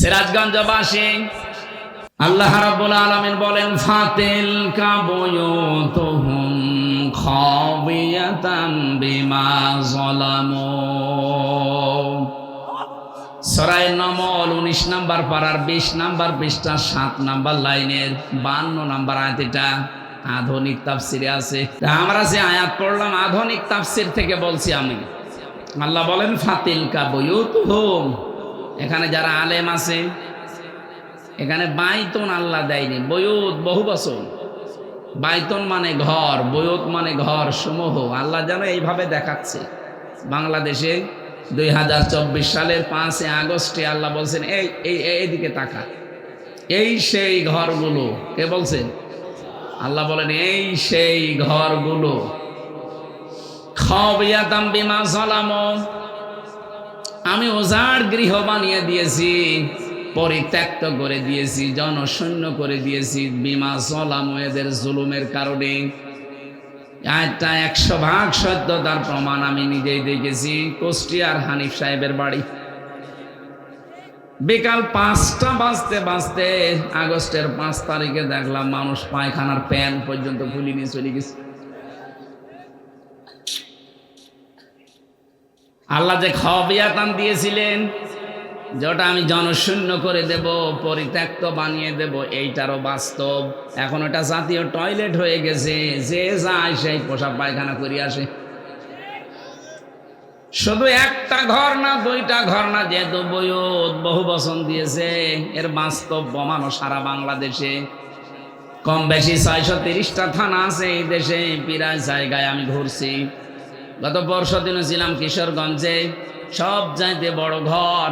সিরাজগঞ্জবাসী আল্লাহ রাব্বুল আলামিন বলেন ফাতিল কাবুয়ুতুহুম খাবিয়াতাম বিমা যালামু। সূরা নমল 19 নম্বর পারার 20 নম্বর পৃষ্ঠা 7 নম্বর লাইনের 52 নম্বর আয়াত। এটা আধুনিক তাফসিরে আছে। আমরা যে আয়াত পড়লাম আধুনিক তাফসির থেকে বলছি আমি। আল্লাহ বলেন ফাতিল কাবুয়ুতুহুম, এখানে যারা আলেম আছে এখানে বাইতুন আল্লাহ দেয়নি, বয়ুত বহু বছর। বাইতুন মানে ঘর, বয়ুত মানে ঘর সমূহ। আল্লাহ যেন এইভাবে দেখাচ্ছে। বাংলাদেশে 2024 সালের 5 আগস্টে আল্লাহ বলছেন এইদিকে তাকা, এই সেই ঘরগুলো। কে বলছেন? আল্লাহ বলেন এই সেই ঘরগুলো। খাবিয়াতাম বিমা যালামু, আমি উজাড় গৃহ বানিয়ে দিয়েছি, পরিত্যক্ত করে দিয়েছি, জনশূন্য করে দিয়েছি। বিমা যালামু, এদের জুলুমের কারণে। এটা 100% সত্যতার প্রমাণ আমি নিজেই দেখেছি। কুষ্টিয়ার হানিফ সাহেবের বাড়ি বিকাল 5টা বাজতে বাজতে আগস্টের 5 তারিখে দেখলাম মানুষ পায়খানার প্যান পর্যন্ত খুলে নিয়ে চলে গেছে। আল্লাহ যে খাবিয়াতান দিয়েছিলেন, যেটা আমি জনশূন্য করে দেব, পরিত্যক্ত বানিয়ে দেব, এইটারও বাস্তব। এখন এটা জাতীয় টয়লেট হয়ে গেছে, যে যায় সেই পোশাক পায়খানা করে আসে। শুধু একটা ঘর না, 2টা ঘর না, যেহেতু বয়ুত বহু বচন দিয়েছে, এর বাস্তব প্রমাণও সারা বাংলাদেশে। কম বেশি 630টা থানা আছে এই দেশে। প্রায় জায়গায় আমি ঘুরছি। গত পরশু দিনও ছিলাম কিশোরগঞ্জে। সব চাইতে বড় ঘর,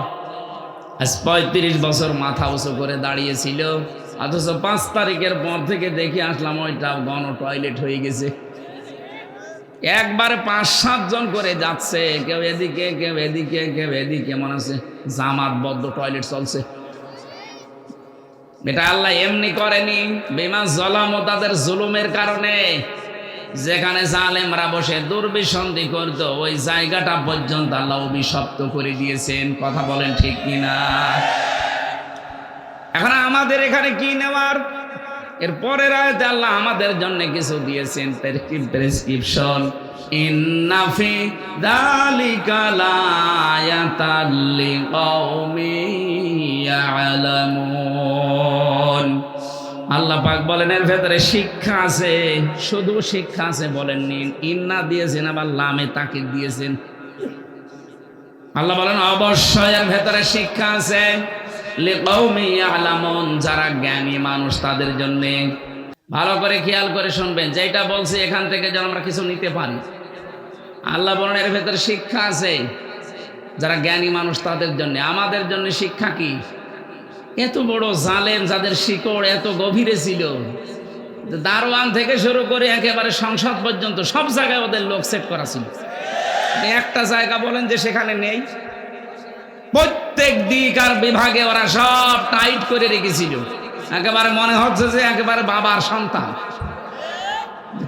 আজ 35 বছর মাথা উঁচু করে দাঁড়িয়েছিল, অথচ 5 তারিখের পর থেকে দেখে আসলাম ওইটা গণ টয়লেট হয়ে গেছে। একবারে 5-7 জন করে যাচ্ছে, কেউ এদিকে কেউ এদিকে কেউ এদিকে, মনে আছে জামাতবদ্ধ টয়লেট চলছে। এটা আল্লাহ এমনি করেনি, বিমা যালামু, তাদের জুলুমের কারণে। যেখানে জালেমরা বসে দুর্বিসন্ধি করত, ওই জায়গাটা পর্যন্ত আল্লাহ অভিশপ্ত করে দিয়েছেন। কথা বলেন ঠিক কিনা? এখন আমাদের এখানে কি নেওয়ার? এর পরের আয়াতে আল্লাহ আমাদের জন্য কিছু দিয়েছেন, প্রেসক্রিপশন। ইন্না ফি যালিকা লায়াতাল লিকাউমিন ইয়ালামুন। আল্লাহ পাক বলেন এর ভেতরে শিক্ষা আছে, শুধু শিক্ষা আছে বলেননি, ইন্না দিয়েছেন, আবার লামে তাকিদ দিয়েছেন। আল্লাহ বলেন অবশ্যই এর ভেতরে শিক্ষা আছে, লিকাউমিন ইয়ালামুন, যারা জ্ঞানী মানুষ তাদের জন্য। ভালো করে খেয়াল করে শুনবেন, যেটা বলছি এখান থেকে যেন আমরা কিছু নিতে পারি। আল্লাহ বলেন এর ভেতরে শিক্ষা আছে, যারা জ্ঞানী মানুষ তাদের জন্য। আমাদের জন্য শিক্ষা কি? এত বড় জালেম, যাদের শিকড় এত গভীরে ছিল, দারোয়ান থেকে শুরু করে একেবারে সংসদ পর্যন্ত সব জায়গায় ওদের লোক সেট করা ছিল। একটা জায়গা বলেন যে সেখানে নেই। প্রত্যেক দিক আর বিভাগে ওরা সব টাইট করে রেখেছিল, একেবারে মনে হচ্ছে যে একেবারে বাবার সন্তান।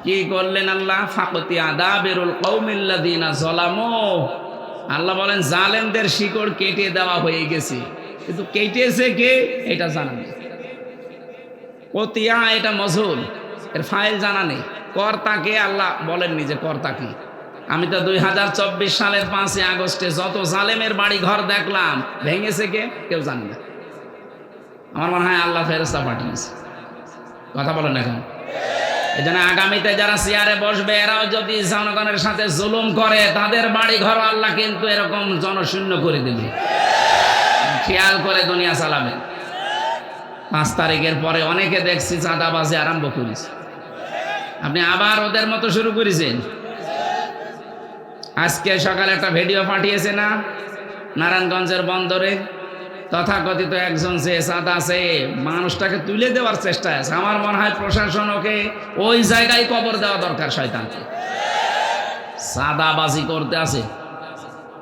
কি করলেন আল্লাহ? ফাকতি আদাবিরুল কওমিল্লাযিনা যালামু। আল্লাহ বলেন জালেমদের শিকড় কেটে দেওয়া হয়ে গেছে, কিন্তু কেটেছে কে এটা জানা নেই। কতিয়া এটা মজহুল, এর ফাইল জানা নেই। কর্তাকে আল্লাহ বলেননি যে কর্তা কি। আমি তো 2024 সালের 5 আগস্টে যত জালেমের বাড়ি ঘর দেখলাম, ভেঙেছে কে কেউ জানে না। আমার মনে হয় আল্লাহ ফেরেশতা পাঠিয়েছে। কথা বলেন এখন। এই জন্য আগামীতে যারা চেয়ারে বসবে, এরাও যদি জনগণের সাথে জুলুম করে, তাদের বাড়ি ঘর আল্লাহ কিন্তু এরকম জনশূন্য করে দেবে। খেয়াল করে দুনিয়া চালাবেন। 5 তারিখের পরে অনেকে দেখছি চাঁদাবাজি আরম্ভ করেছে। আপনি আবার ওদের মতো শুরু করেছেন। আজকে সকালে একটা ভিডিও পাঠিয়েছে না, নারায়ণগঞ্জের বন্দরে তথাকথিত একজন যে চাঁদা আছে, মানুষটাকে তুলে দেওয়ার চেষ্টা আছে। আমার মনে হয় প্রশাসন ওকে ওই জায়গায় কবর দেওয়া দরকার। শয়তানকে চাঁদাবাজি করতে আছে,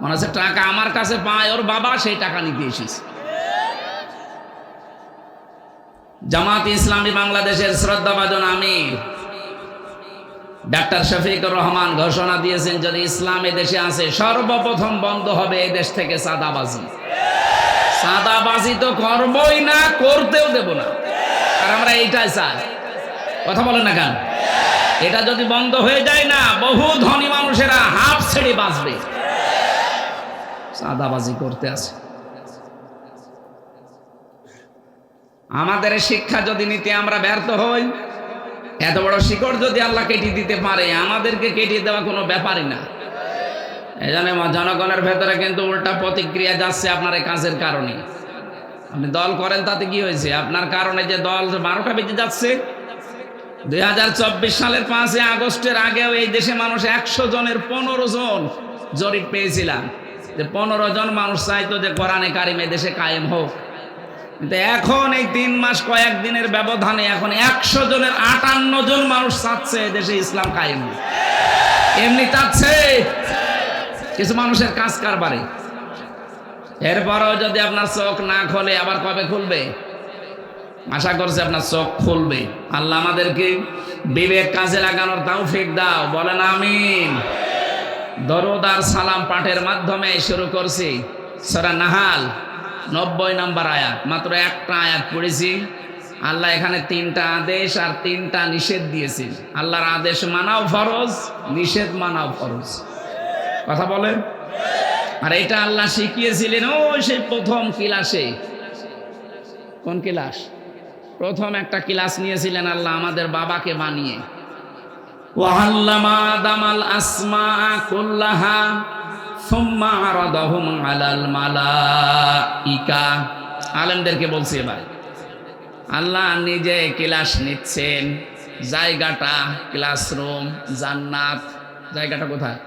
মনে হচ্ছে টাকা আমার কাছে পায় ওর বাবা, সেই টাকা নিতে এসেছে। জামাত ইসলামী বাংলাদেশের শ্রদ্ধাভাজন আমির ডাক্তার শফিকুর রহমান ঘোষণা দিয়েছেন, যদি ইসলাম এদেশে আসে সর্বপ্রথম বন্ধ হবে এদেশ থেকে চাঁদাবাজি। চাঁদাবাজি তো করবই না, করতেও দেব না। আর আমরা এইটাই চাই। কথা বলেন না কেন? এটা যদি বন্ধ হয়ে যায় না, বহু ধনী মানুষেরা হাফ ছেড়ে বাঁচবে। চাঁদাবাজি করতে আছে। আমাদের শিক্ষা যদি নিতে আমরা ব্যর্থ হই, এত বড় শিকড় যদি আল্লাহ কেটে দিতে পারে, আমাদেরকে কেটে দেওয়া কোনো ব্যাপারই না। এই জন্য জনগণের ভেতরে কিন্তু উল্টা প্রতিক্রিয়া যাচ্ছে আপনার এই কাজের কারণে। আপনি দল করেন, তাতে কি হয়েছে? আপনার কারণে যে দল 12টা বেজে যাচ্ছে। 2024 সালের 5 আগস্টের আগেও এই দেশে মানুষ 100 জনের 15 জন জরিপ পেয়েছিলাম যে 15 জন মানুষ চাইতো যে কোরআনে কারিম এই দেশে কায়েম হোক। কিন্তু এখন এই 3 মাস কয়েক দিনের ব্যবধানে এখন 100 জনের 58 জন মানুষ চাচ্ছে দেশে ইসলাম কায়েম হোক। এমনি চাচ্ছে, কিছু মানুষের কাজ কারবারে। এরপরও যদি আপনার চোখ না খোলে, আবার কবে খুলবে? আশা করছি আপনার চোখ খুলবে। আল্লাহ আমাদেরকে বিবেক কাজে লাগানোর তৌফিক দাও, বলেন আমিন। দরুদ আর সালাম পাঠের মাধ্যমে শুরু করছি সূরা নাহাল 90 নম্বর আয়াত। মাত্র একটা আয়াত পড়েছি। আল্লাহ এখানে 3টা আদেশ আর 3টা নিষেধ দিয়েছেন। আল্লাহর আদেশ মানাও ফরজ, নিষেধ মানাও ফরজ। কথা বলেন। আর এটা আল্লাহ শিখিয়েছিলেন ওই সেই প্রথম ক্লাসে। কোন ক্লাস? প্রথম একটা ক্লাস নিয়েছিলেন আল্লাহ আমাদের বাবাকে বানিয়ে। ওয়াল্লামা আদামাল আসমা কুল্লাহা সুম্মা আরাদাহুম আলাল মালাইকা। আলেমদেরকে বলছি এবার, আল্লাহ নিজে ক্লাস নিচ্ছেন। জায়গাটা ক্লাসরুম, জান্নাত। জায়গাটা কোথায়?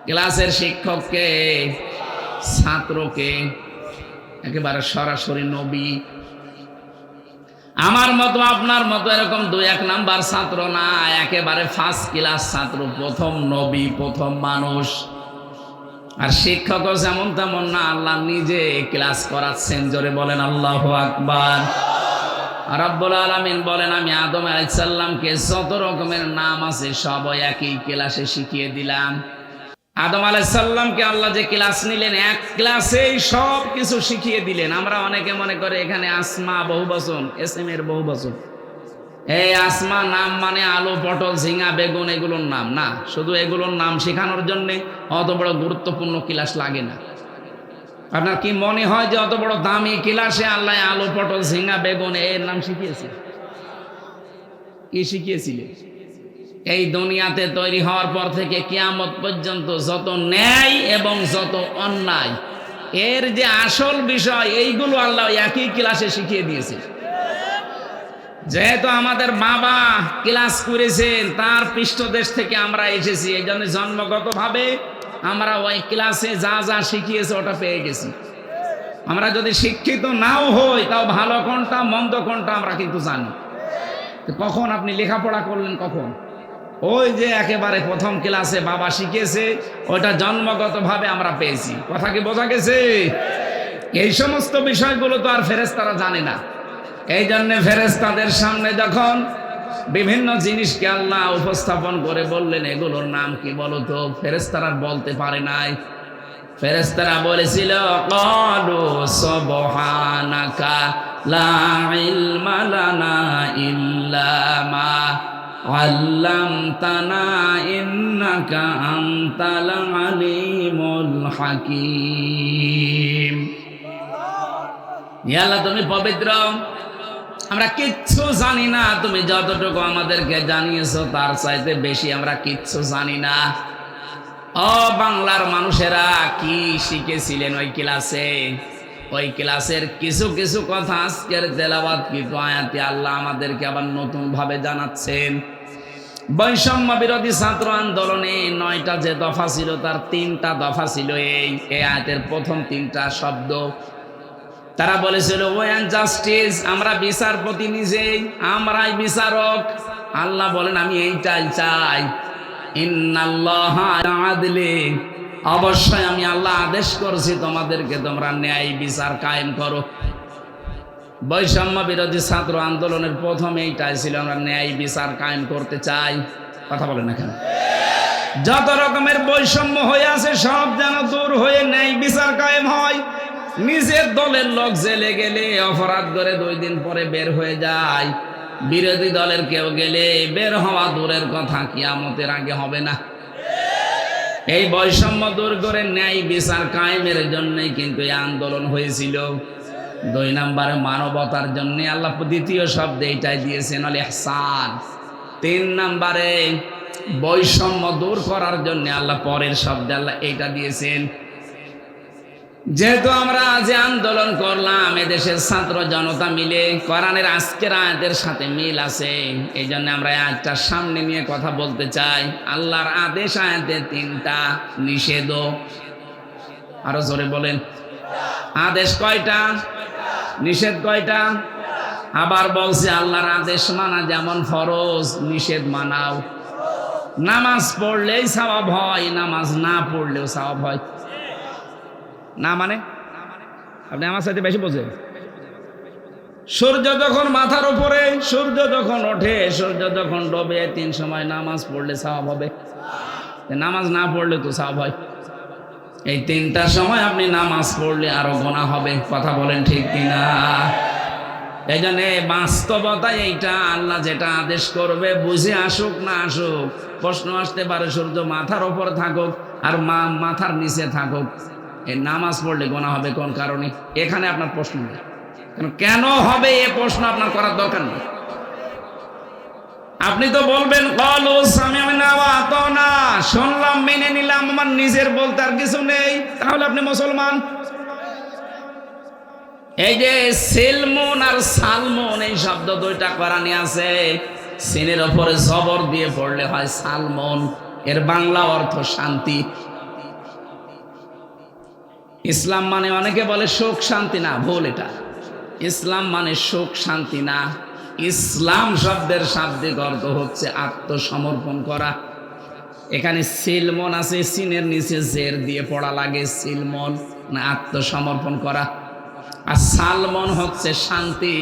ক্লাসের শিক্ষককে, ছাত্রকে, একেবারে সরাসরি নবী। আমার মতো আপনার মতো এরকম 2-1 নাম্বার ছাত্র না, একেবারে ফার্স্ট ক্লাস ছাত্র, প্রথম নবী, প্রথম মানুষ। আর শিক্ষকও যেমন তেমন না, আল্লাহ নিজে ক্লাস করাচ্ছেন। জোরে বলেন আল্লাহু আকবার। রব্বুল আলামিন বলেন, আমি আদম আলাইহিস সালামকে যত রকমের নাম আছে সব একই ক্লাসে শিখিয়ে দিলাম। আদম আলাইহিস সালামকে আল্লাহ যে ক্লাস নিলেন, এক ক্লাসেই সব কিছু শিখিয়ে দিলেন। আমরা অনেকে মনে করে এখানে আসমা বহুবচন, এসএম এর বহুবচন। এই আসমা নাম মানে আলু, পটল, ঝিঙা, বেগুন, এগুলোর নাম না। শুধু এগুলোর নাম শেখানোর জন্য অত বড় গুরুত্বপূর্ণ ক্লাস লাগে না। আপনার কি মনে হয় যে অত বড় দামি ক্লাসে আল্লাহ আলু, পটল, ঝিঙা, বেগুন এর নাম শিখিয়েছে? কি শিখিয়েছিলেন? এই দুনিয়াতে তৈরি হওয়ার পর থেকে কিয়ামত পর্যন্ত যত ন্যায় এবং যত অন্যায়, এর যে আসল বিষয়, এইগুলো আল্লাহ একই ক্লাসে শিখিয়ে দিয়েছে। যেহেতু আমাদের বাবা ক্লাস করেছেন, তার পৃষ্ঠদেশ থেকে আমরা এসেছি, এই জন্য জন্মগতভাবে আমরা ওই ক্লাসে যা যা শিখিয়েছে ওটা পেয়ে গেছি। আমরা যদি শিক্ষিত নাও হই, তাও ভালো কোনটা মন্দ কোনটা আমরা কিন্তু জানি। কখন আপনি লেখাপড়া করলেন? কখন? ওই যে একেবারে প্রথম ক্লাসে বাবা শিখিয়েছে, ওটা জন্মগতভাবে আমরা পেয়েছি। কথা কি বোঝা গেছে? এই সমস্ত বিষয়গুলো তো আর ফেরেশতারা জানে না। এই জন্য ফেরেশতাদের সামনে যখন বিভিন্ন জিনিসকে আল্লাহ উপস্থাপন করে বললেন, এগুলোর নাম কি বলো তো, ফেরেশতারা বলতে পারে নাই। ফেরেশতারা বলেছিল, ক্বালু সুবহানাকা লা ইলমা লানা ইল্লা মা আল্লামতানা ইন্নাকা আনতাল আলিমুল হাকীম। ইয়া আল্লাহ, তুমি পবিত্র, আমরা কিচ্ছু জানি না। তুমি যতটুকু আমাদেরকে জানিয়েছো তার চাইতে বেশি আমরা কিচ্ছু জানি না। ও বাংলার মানুষেরা, কি শিখেছিলেন ওই ক্লাসে? ওই ক্লাসের কিছু কিছু কথা আজকের তেলাওয়াত কিন্তু আয়াতে আল্লাহ আমাদেরকে আবার নতুন ভাবে জানাচ্ছেন। বৈষম্য বিরোধী ছাত্র আন্দোলনে 9টা যে দফা ছিল, তার 3টা দফা ছিল এই আয়াতের প্রথম 3টা শব্দ। তারা বলেছিল ওয়ান জাস্টিস, আমরা বিচারপতি নিজেই, আমরাই বিচারক। আল্লাহ বলেন, আমি এইটাই চাই। ইন্নাল্লাহা আদলি, অবশ্যই আমি আল্লাহ আদেশ করছি তোমাদেরকে, তোমরা ন্যায় বিচার কায়েম করো। বৈষম্য বিরোধী ছাত্র আন্দোলনের প্রথম এইটাই ছিল, আমরা ন্যায় বিচার কায়েম করতে চাই। কথা বলেন না কেন? যত রকমের বৈষম্য হয়ে আছে সব যেন দূর হয়ে ন্যায় বিচার কায়েম হয়। নিজের দলের লোক জেলে গেলে অপরাধ করে 2 দিন পরে বের হয়ে যায়, বিরোধী দলের কেউ গেলে বের হওয়া দূরের কথা, কিয়ামতের আগে হবে না। এই বৈষম্য দূর করে ন্যায় বিচার কায়েমের জন্যই কিন্তু এই আন্দোলন হয়েছিল। 2 নম্বরে মানবতার জন্য আল্লাহ দ্বিতীয় শব্দ এইটাই দিয়েছেন, আল ইহসান। 3 নম্বরে বৈষম্য দূর করার জন্য আল্লাহ পরের শব্দে আল্লাহ এইটা দিয়েছেন। যেহেতু আমরা যে আন্দোলন করলাম এদেশের ছাত্র জনতা মিলে, কোরআনের আজকের আয়াতের সাথে মিল আছে, এই জন্য আমরা আয়াতটার সামনে নিয়ে কথা বলতে চাই। আল্লাহর আদেশ আয়াতে 3টা, নিষেধও আরো জোরে বলেন। আদেশ কয়টা, নিষেধ কয়টা? আবার বলছে আল্লাহর আদেশ মানা যেমন ফরজ, নিষেধ মানাও। নামাজ পড়লেই সওয়াব হয়, নামাজ না পড়লেও সওয়াব হয়। না মানে আপনি আমার সাথে বেশি বোঝেন। সূর্য যখন মাথার উপরে, সূর্য যখন ওঠে, সূর্য যখন ডোবে, 3 সময় নামাজ পড়লে সওয়াব হবে, নামাজ না পড়লে তো সওয়াব হয়। এই 3টা সময় আপনি নামাজ পড়লে আরো গুনাহ হবে। কথা বলেন ঠিক কিনা? এই জন্য বাস্তবতা এইটা, আল্লাহ যেটা আদেশ করবে বুঝে আসুক না আসুক। প্রশ্ন আসতে পারে সূর্য মাথার উপর থাকুক আর মাথার নিচে থাকুক, এই নামাজ পড়লে গুনাহ হবে কোন কারণে? এখানে আপনার প্রশ্ন নেই, কেন হবে এ প্রশ্ন আপনার করার দরকার নেই। আপনি তো বলবেন ক্বালু সামি'না ওয়া আতা'না, শুনলাম মেনে নিলাম, আমার নিজের বলতে আর কিছু নেই, তাহলে আপনি মুসলমান। এই যে সিলমুন আর সালমুন, এই শব্দ 2টা কোরআনে আছে। সিনের উপরে জবর দিয়ে পড়লে হয় সালমুন, এর বাংলা অর্থ শান্তি। ইসলাম মানে অনেকে বলে সুখ শান্তি, না, ভুল এটা। ইসলাম মানে সুখ শান্তি না। ইসলাম শব্দের শাব্দিক অর্থ হচ্ছে আত্মসমর্পণ করা। এখানে সিলমন আছে, সিনের নিচে জের দিয়ে পড়া লাগে, সিলমন না আত্মসমর্পণ করা। আর সালমন হচ্ছে শান্তি।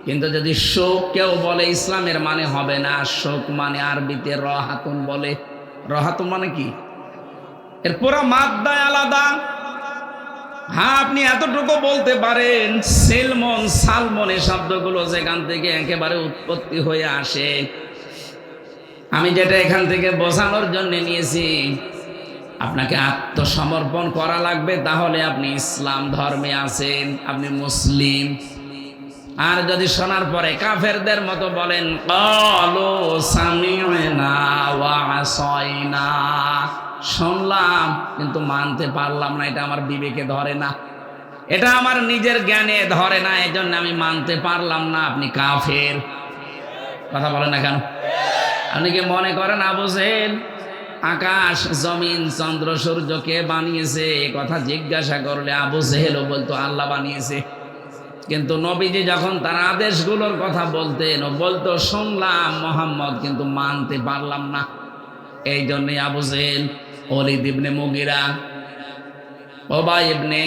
কিন্তু যদি শোক কেউ বলে ইসলামের মানে হবে না। শোক মানে আরবিতে রহাতুন বলে। রহাতুন মানে কি? এর পুরো মাদ্দায় আলাদা। হ্যাঁ, আপনি এতটুকু বলতে পারেন সেলমন সালমন এই শব্দগুলো যেখান থেকে একেবারে উৎপত্তি হয়ে আসে, আমি যেটা এখান থেকে বোঝানোর জন্য নিয়েছি, আপনাকে আত্মসমর্পণ করা লাগবে, তাহলে আপনি ইসলাম ধর্মে আছেন, আপনি মুসলিম। আর যদি শোনার পরে কাফেরদের মতো বলেন ক্বালু সামি'না ওয়া আসাইনা, শুনলাম কিন্তু মানতে পারলাম না, এটা আমার বিবেকে ধরে না, এটা আমার নিজের জ্ঞানে ধরে না, এজন্য আমি মানতে পারলাম না, আপনি কাফের। কথা বলেন না কেন? আপনি কি মনে করেন আবু জেহেল আকাশ জমিন চন্দ্র সূর্য কে বানিয়েছে এ কথা জিজ্ঞাসা করলে আবু জেহেলও বলতো আল্লাহ বানিয়েছে? কিন্তু নবীজি যখন তার আদেশগুলোর কথা বলতেন, ও বলতো শুনলাম মুহাম্মদ কিন্তু মানতে পারলাম না। এই জন্যই আবু জেহেল, ওলীদ ইবনে মুগীরা, উবাই ইবনে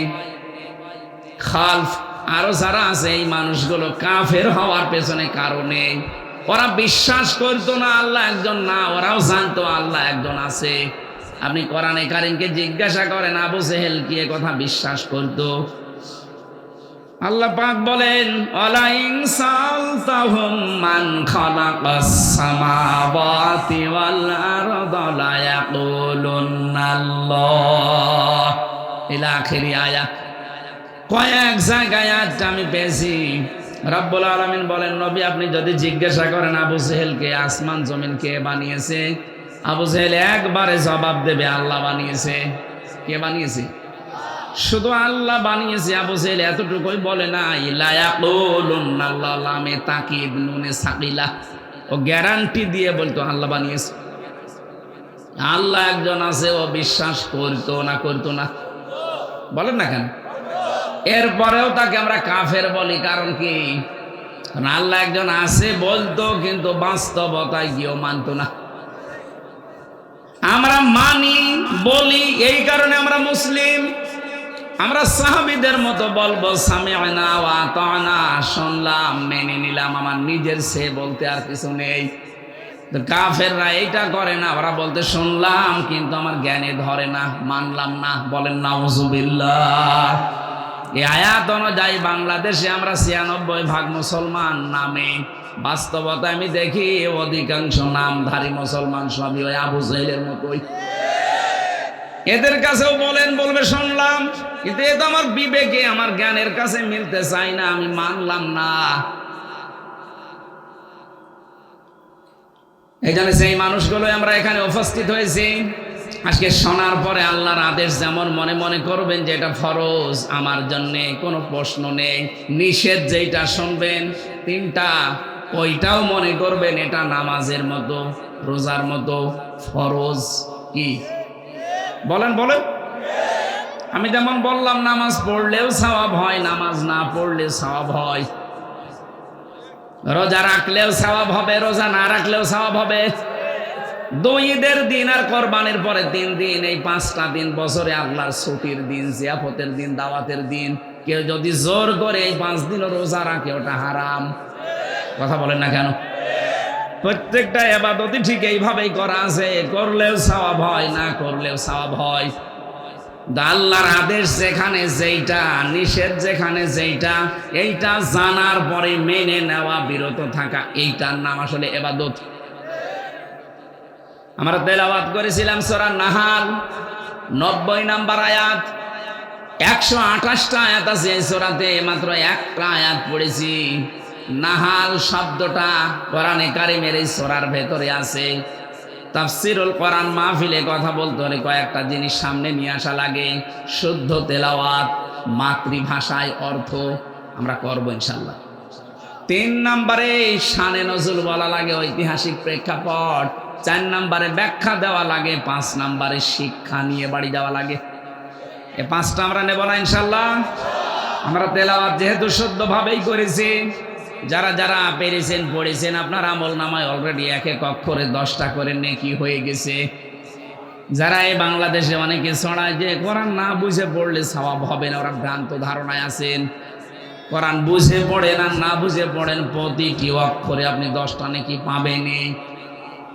খালফ, আরো যারা আছে, এই মানুষগুলো কাফের হওয়ার পেছনে কারণে ওরা বিশ্বাস করতো না আল্লাহ একজন না, ওরাও জানতো আল্লাহ একজন আছে। আপনি কোরআনে কারীমকে জিজ্ঞাসা করেন আবু জেহেল কি এ কথা বিশ্বাস করতো? আল্লাহ পাক বলেন ওয়ালা ইন সালতাহুম মান খালাকাস সামাওয়াতি ওয়াল আরদা লা ইয়াকুলুনাল্লাহ ইলা আখিরি আয়াত। কয়েক জায়গায় আয়াতটা আমি পেয়েছি। রব্বুল আলামিন বলেন নবী আপনি যদি জিজ্ঞাসা করেন আবু জেহেলকে আসমান জমিন কে বানিয়েছে, আবু জেহেল একবারে জবাব দেবে আল্লাহ বানিয়েছে। কে বানিয়েছে? শুধু আল্লাহ বানিয়েছে। আবু জেহেল এতটুকুই বলে না, লা ইয়াকুলুনাল্লাহ, লামে তাকিদ নুনে সাকিলা, ও গ্যারান্টি দিয়ে বলতো আল্লাহ বানিয়েছে। আল্লাহ একজন আছে ও বিশ্বাস করতো না? করতো না? বলেন না কেন? এরপরেও তাকে আমরা কাফের বলি, কারণ কি? কারণ আল্লাহ একজন আছে বলতো কিন্তু বাস্তবতায় গিয়েও মানতো না। আমরা মানি বলি, এই কারণে আমরা মুসলিম। আমরা সাহাবীদের মতো বলবো সামি'না ওয়া আতা'না, শুনলাম মেনে নিলাম, আমার নিজের সে বলতে আর কিছু নেই। তো কাফেররা এইটা করে না, ওরা বলতে শুনলাম কিন্তু আমার জ্ঞানে ধরে না, মানলাম না। বলেন নাউজুবিল্লাহ। এই আয়াত অনুযায়ী বাংলাদেশে আমরা ৯৬% মুসলমান নামে, বাস্তবতা আমি দেখি অধিকাংশ নামধারী মুসলমান সবই ওই আবু জাহেলের মতোই। এদের কাছেও বলবে শুনলাম, কিন্তু এ তো আমার বিবেকে আমার জ্ঞানের কাছে মিলতে চাই না, আমি মানলাম না। এই জন্য সেই মানুষগুলো আমরা এখানে উপস্থিত হয়েছি আজকে শোনার পরে আল্লাহর আদেশ যেমন মনে মনে করবেন যে এটা ফরজ আমার জন্য, কোনো প্রশ্ন নেই। নিষেধ যেটা শুনবেন তিনটা, ওইটাও মনে করবেন এটা নামাজের মতো, রোজার মতো ফরজ। কি বলেন? আমি যেমন বললাম নামাজ পড়লেও সওয়াব হয়, নামাজ না পড়লে সওয়াব হয়। রোজা রাখলেও সওয়াব হবে, রোজা না রাখলেও সওয়াব হবে। 2 ঈদের দিন আর কোরবানির পরে 3 দিন, এই 5টা দিন বছরে আল্লাহর ছুটির দিন, জিয়াফতের দিন, দাওয়াতের দিন। কেউ যদি জোর করে এই 5 দিনও রোজা রাখে ওটা হারাম। কথা বলেন না কেন? প্রত্যেকটা ইবাদতই ঠিক এইভাবেই করা আছে, করলেও সওয়াব হয়, না করলেও সওয়াব হয়। আল্লাহর আদেশ যেখানে যেইটা, নিষেধ যেখানে যেইটা, এইটা জানার পরে মেনে নেওয়া, বিরত থাকা, এইটার নাম আসলে ইবাদত। আমরা তেলাওয়াত করেছিলাম সূরা নাহাল 90 নম্বর আয়াত। 128টা আয়াত আছে এই সূরাতে, মাত্র একটা আয়াত পড়েছি। নাহাল শব্দটা কোরআনে কারিমের এই সূরার ভেতরে আছে। তাফসীরুল কোরআন মাহফিলে কথা বলতে হলে কয়েকটা জিনিস সামনে নিয়ে আসা লাগে। শুদ্ধ তেলাওয়াত, মাতৃভাষায় অর্থ আমরা করব ইনশাআল্লাহ। 3 নম্বরে শানে নজুল বলা লাগে, ঐতিহাসিক প্রেক্ষাপট। 4 নম্বরে ব্যাখ্যা দেওয়া লাগে। 5 নম্বরে শিক্ষা নিয়ে বাড়ি যাওয়া লাগে। এই 5টা আমরা নেব না ইনশাআল্লাহ। আমরা তেলাওয়াত যেহেতু শুদ্ধভাবেই করেছি, যারা যারা পেরেছেন পড়েছেন, আপনার আমল নামায় অলরেডি 1 অক্ষরে 10টা করে নেকি হয়ে গেছে। যারা এই বাংলাদেশে অনেকে ছড়ায় যে কোরআন না বুঝে পড়লে সওয়াব হবে না, ওরা ভ্রান্ত ধারণায় আছেন। কোরআন বুঝে পড়েন আর না বুঝে পড়েন, প্রতিটি অক্ষরে আপনি 10টা নেকি পাবেনই।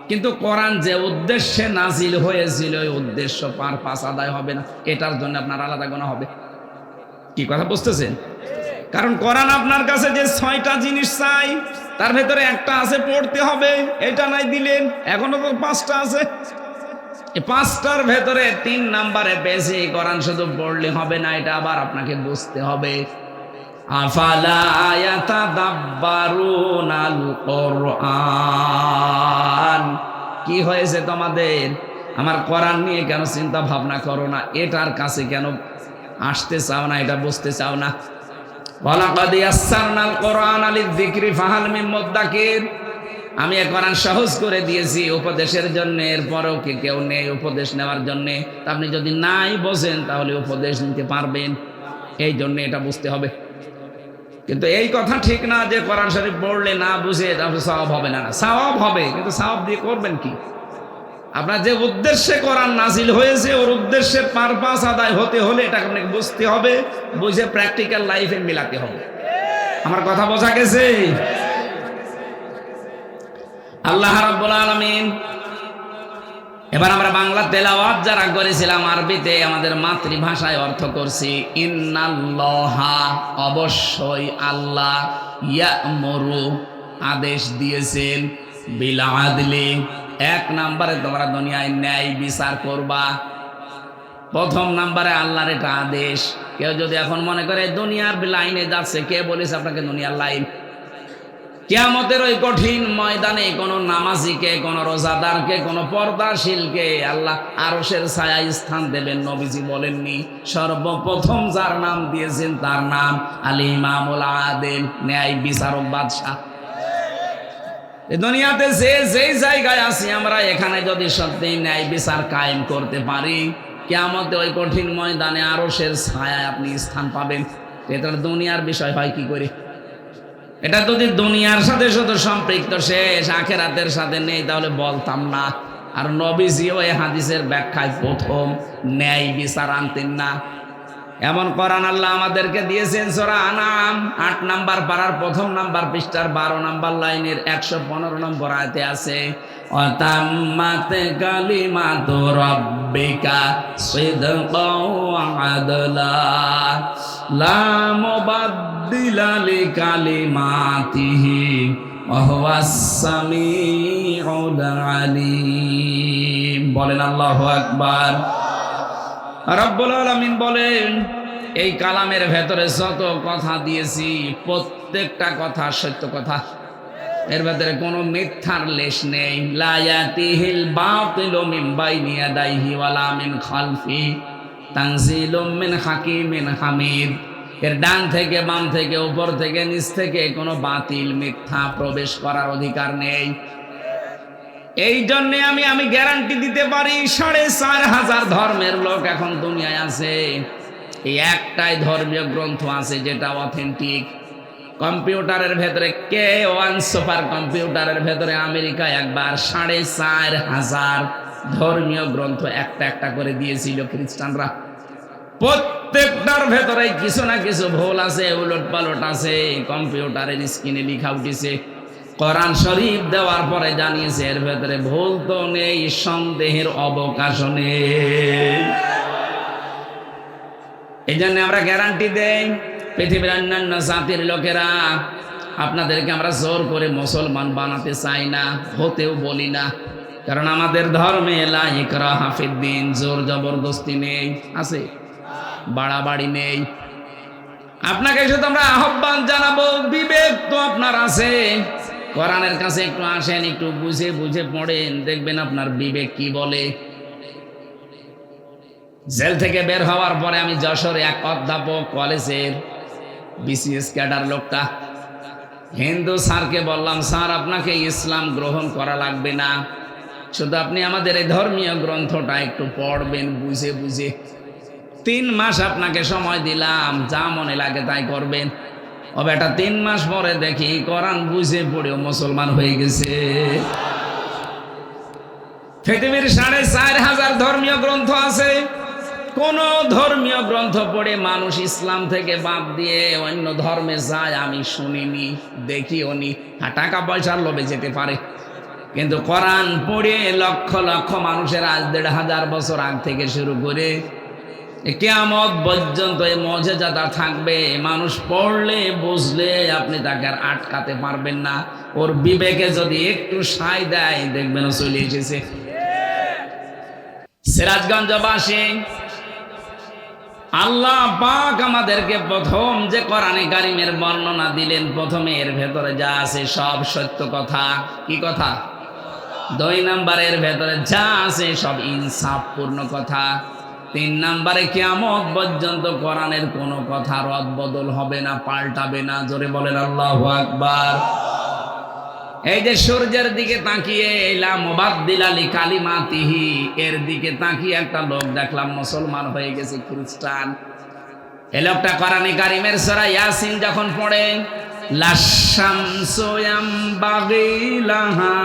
কিন্তু কোরআন যে উদ্দেশ্যে নাজিল হয়েছিল ওই উদ্দেশ্য পারপাস আদায় হবে না, এটার জন্য আপনার আলাদা গুনাহ হবে। কি কথা বুঝতেছেন? কারণ কোরআন আপনার কাছে যে 6টা জিনিস চাই তার ভেতরে একটা আছে পড়তে হবে, এটা নাই দিলেন, এখনো তো 5টা আছে। এই 5টার ভেতরে 3 নম্বরে বেশি কোরআন শুধু পড়লে হবে না, এটা আবার আপনাকে বুঝতে হবে। আফালা ইয়াতাদাব্বারুনাল কোরআন, কি হয়েছে তোমাদের? আমার কোরআন নিয়ে কেন চিন্তা ভাবনা করো না? এটার কাছে কেন আসতে চাও না? এটা বুঝতে চাও না? ওয়ালাকাদ ইয়াসসারনাল কোরআনা লিযিকরি ফাহাল মিন মুদ্দাকির, আমি এই কোরআন সহজ করে দিয়েছি উপদেশের জন্য, এরপরেও কি কেউ নেই উপদেশ নেওয়ার জন্য? আপনি যদি নাই বোঝেন তাহলে উপদেশ নিতে পারবেন, এই জন্য এটা বুঝতে হবে। কিন্তু এই কথা ঠিক না যে কোরআন শরীফ পড়লে না বুঝে তাহলে সওয়াব হবে না। সওয়াব হবে, কিন্তু সওয়াব দিয়ে করবেন কি? আপনার যে উদ্দেশ্যে কোরআন নাজিল হয়েছে ওর উদ্দেশ্যের পারপাস আদায় হতে হলে এটা আপনাকে বুঝতে হবে, বুঝে প্র্যাকটিক্যাল লাইফে মিলাতে হবে। আমার কথা বোঝা গেছে? আল্লাহ রাব্বুল আলামিন। এবার আমরা বাংলা তেলাওয়াত যারা করেছিলাম আরবিতে আমাদের মাতৃভাষায় অর্থ করছি। ইন্নাল্লাহা, অবশ্যই আল্লাহ, ইয়া'মুরু, আদেশ দিয়েছেন, বিল আদলি, 1 নম্বরে তোমরা দুনিয়ায় ন্যায় বিচার করবা। 1ম নম্বরে আল্লাহর এটা আদেশ। কেউ যদি এখন মনে করে দুনিয়ার লাইনে যাচ্ছে, কে বলেছে আপনাকে দুনিয়ার লাইন? কিয়ামতের ওই কঠিন ময়দানে কোন নামাজিকে, কোন রোজাদারকে, কোন পর্দাশীলকে আল্লাহ আরশের ছায়ায় স্থান দেবেন। নবীজি বলেননি? সর্বপ্রথম যার নাম দিয়েছেন তার নাম আল ইমামুল আদিল, ন্যায় বিচারক বাদশা। এই দুনিয়াতে যেই জায়গায় আছি আমরা, এখানে যদি সত্যি ন্যায় বিচার কায়েম করতে পারি, কিয়ামতে ওই কঠিন ময়দানে আরশের ছায়ায় আপনি স্থান পাবেন। এটা দুনিয়ার বিষয় হয় কি করে? এটা যদি দুনিয়ার সাথে শুধু সম্পৃক্ত, শেষ, আখেরাতের সাথে নেই, তাহলে বলতাম না। আর নবীজিও এই হাদিসের ব্যাখ্যায় প্রথম ন্যায় বিচার আনতেন না। এমন কোরআন আল্লাহ আমাদেরকে দিয়েছেন সূরা আনাম 8 নম্বর পারার 1ম নম্বর পৃষ্ঠার 12 নম্বর লাইনের 115 নম্বর আয়াতে আছে, وتمت كلمة ربك صدقا وعدلا لا مبدل لكلماته وهو السميع العليم বলেন আল্লাহু আকবার। রব্বুল আলামিন বলেন এই কালামের ভেতরে যত কথা দিয়েছি প্রত্যেকটা কথা সত্য কথা, এর ভেতরে কোনো মিথ্যার লেশ নেই। লা ইয়াতিহিল বাতিলু মিন বাইনি ইয়াদাইহি ওয়ালা মিন খালফি তানজিলুম মিন হাকিমিন হামিদ। এর ডান থেকে বাম থেকে উপর থেকে নিচ থেকে কোনো বাতিল মিথ্যা প্রবেশ করার অধিকার নেই। এই জন্যে আমি গ্যারান্টি দিতে পারি ৪৫০০ ধর্মের লোক এখন দুনিয়ায় আছে, এই একটাই ধর্মীয় গ্রন্থ আছে যেটা অথেন্টিক। কম্পিউটারের ভেতরে K1 সুপার কম্পিউটারের ভেতরে আমেরিকায় একবার ৪৫০০০ ধর্মীয় গ্রন্থ একটা একটা করে দিয়েছিল খ্রিস্টানরা। প্রত্যেকটার ভেতরে কিছু না কিছু ভুল আছে, উলট পালট আছে। কম্পিউটারের স্ক্রিনে লেখা উঠেছে, কোরআন শরীফ দেওয়ার পরে জানিয়েছে এর ভেতরে ভুল তো নেই, সন্দেহের অবকাশ নেই। এই জন্য আমরা গ্যারান্টি দেই পৃথিবীর অন্যান্য জাতির লোকেরা, আপনাদেরকে আমরা জোর করে মুসলমান বানাতে চাই না, হতেও বলি না, কারণ আমাদের ধর্মে লা ইকরাহা ফিদ্দিন, জোর জবরদস্তি নেই, আছে বাড়াবাড়ি নেই। আপনাকে শুধু আমরা আহ্বান জানাবো, বিবেক তো আপনার আছে, কোরআনের কাছে একটু আসেন, একটু বুঝে বুঝে পড়েন, দেখবেন আপনার বিবেক কি বলে। জেল থেকে বের হওয়ার পরে আমি যশোরে এক অধ্যাপক কলেজের বিসিএস ক্যাডার লোকটা হিন্দু স্যারকে বললাম, স্যার আপনাকে ইসলাম গ্রহণ করা লাগবে না, শুধু আপনি আমাদের এই ধর্মীয় গ্রন্থটা একটু পড়বেন বুঝে বুঝে। ৩ মাস আপনাকে সময় দিলাম, যা মনে লাগে তাই করবেন। ও বেটা ৩ মাস পরে দেখি কোরআন বুঝে পড়েও মুসলমান হয়ে গেছে। পৃথিবীর ৪৫০০ ধর্মীয় গ্রন্থ আছে, কোন ধর্মীয় গ্রন্থ পড়ে মানুষ ইসলাম থেকে বাদ দিয়ে অন্য ধর্মে যায় আমি শুনিনি, দেখিও নি। হ্যাঁ, টাকা পয়সার লোভে যেতে পারে, কিন্তু কোরআন পড়ে লক্ষ লক্ষ মানুষের আজ ১৫০০ বছর আগ থেকে শুরু করে কিয়ামত পর্যন্ত এই মর্যাদা থাকবে। মানুষ পড়লে বুঝলে আপনি তাকে আর আটকাতে পারবেন না। ওর বিবেকে যদি একটু সায় দেয় দেখবেন ও চলে এসেছে। সিরাজগঞ্জবাসী, আল্লাহ পাক আমাদেরকে প্রথম যে কোরআনে কারিমের বর্ণনা দিলেন, প্রথমে এর ভেতরে যা আছে সব সত্য কথা। কি কথা? ২ নম্বরের ভেতরে যা আছে সব ইনসাফপূর্ণ কথা। ৩ নম্বরে কিয়ামত পর্যন্ত কোরআনের কোনো কথা রদ বদল হবে না, পাল্টাবে না। জোরে বলেন আল্লাহু আকবার। এই যে সূর্যের দিকে তাকিয়ে লা মুবাদদিলা লিকালিমাতিহি, এর দিকে তাকিয়ে একটা লোক দেখলাম মুসলমান হয়ে গেছে, খ্রিস্টান। এই লোকটা কোরআনে কারিমের সূরা ইয়াসিন যখন পড়ে, লাশামসু ইয়ামবাগি লাহা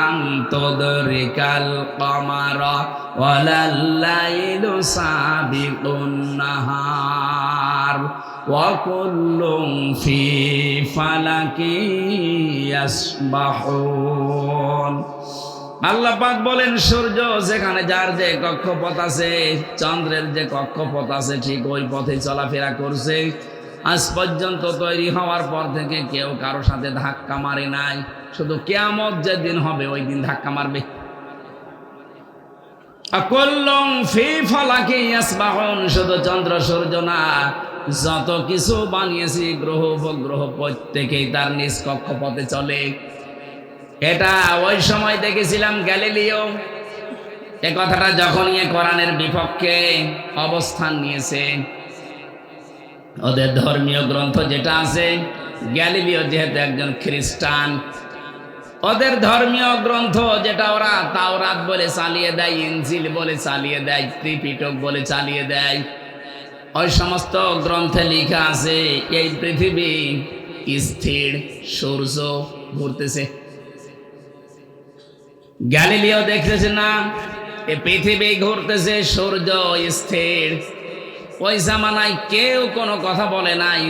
আন তুদরিকাল কমারা ওয়ালাল লাইলু সাবিকুন নাহার ওয়া কুল্লুম ফি ফালাকি ইয়াসবাহুন। আল্লাহ পাক বলেন, সূর্য যেখানে যার যে কক্ষপথ আছে, চন্দ্রের যে কক্ষপথ আছে, ঠিক ওই পথে চলাফেরা করছে। আজ পর্যন্ত তৈরি হওয়ার পর থেকে কেউ কারো সাথে ধাক্কা মারে নাই, শুধু কিয়ামত যেদিন হবে ওই দিন ধাক্কা মারবে। কুল্লুম ফি ফালাকি ইয়াসবাহুন, শুধু চন্দ্র সূর্য না, যত কিছু বানিয়েছি গ্রহ উপগ্রহ প্রত্যেকেই তার নিজ কক্ষপথে চলে। এটা ওই সময় দেখেছিলাম গ্যালিলিও এ কথাটা যখন কোরআনের বিপক্ষে অবস্থান নিয়েছে। ওদের ধর্মীয় গ্রন্থ যেটা আছে, গ্যালিলিও যেহেতু একজন খ্রিস্টান, ওদের ধর্মীয় গ্রন্থ যেটা ওরা তাওরাত বলে চালিয়ে দেয়, ইনজিল বলে চালিয়ে দেয়, ত্রিপিটক বলে চালিয়ে দেয়, ওই সমস্ত গ্রন্থে লেখা আছে এই পৃথিবী স্থির, সূর্য ঘুরতেছে। গ্যালিলিও দেখতেছে না, এই পৃথিবী ঘুরতেছে, সূর্য স্থির। ওই জামানায় কেউ কোনো কথা বলে নাই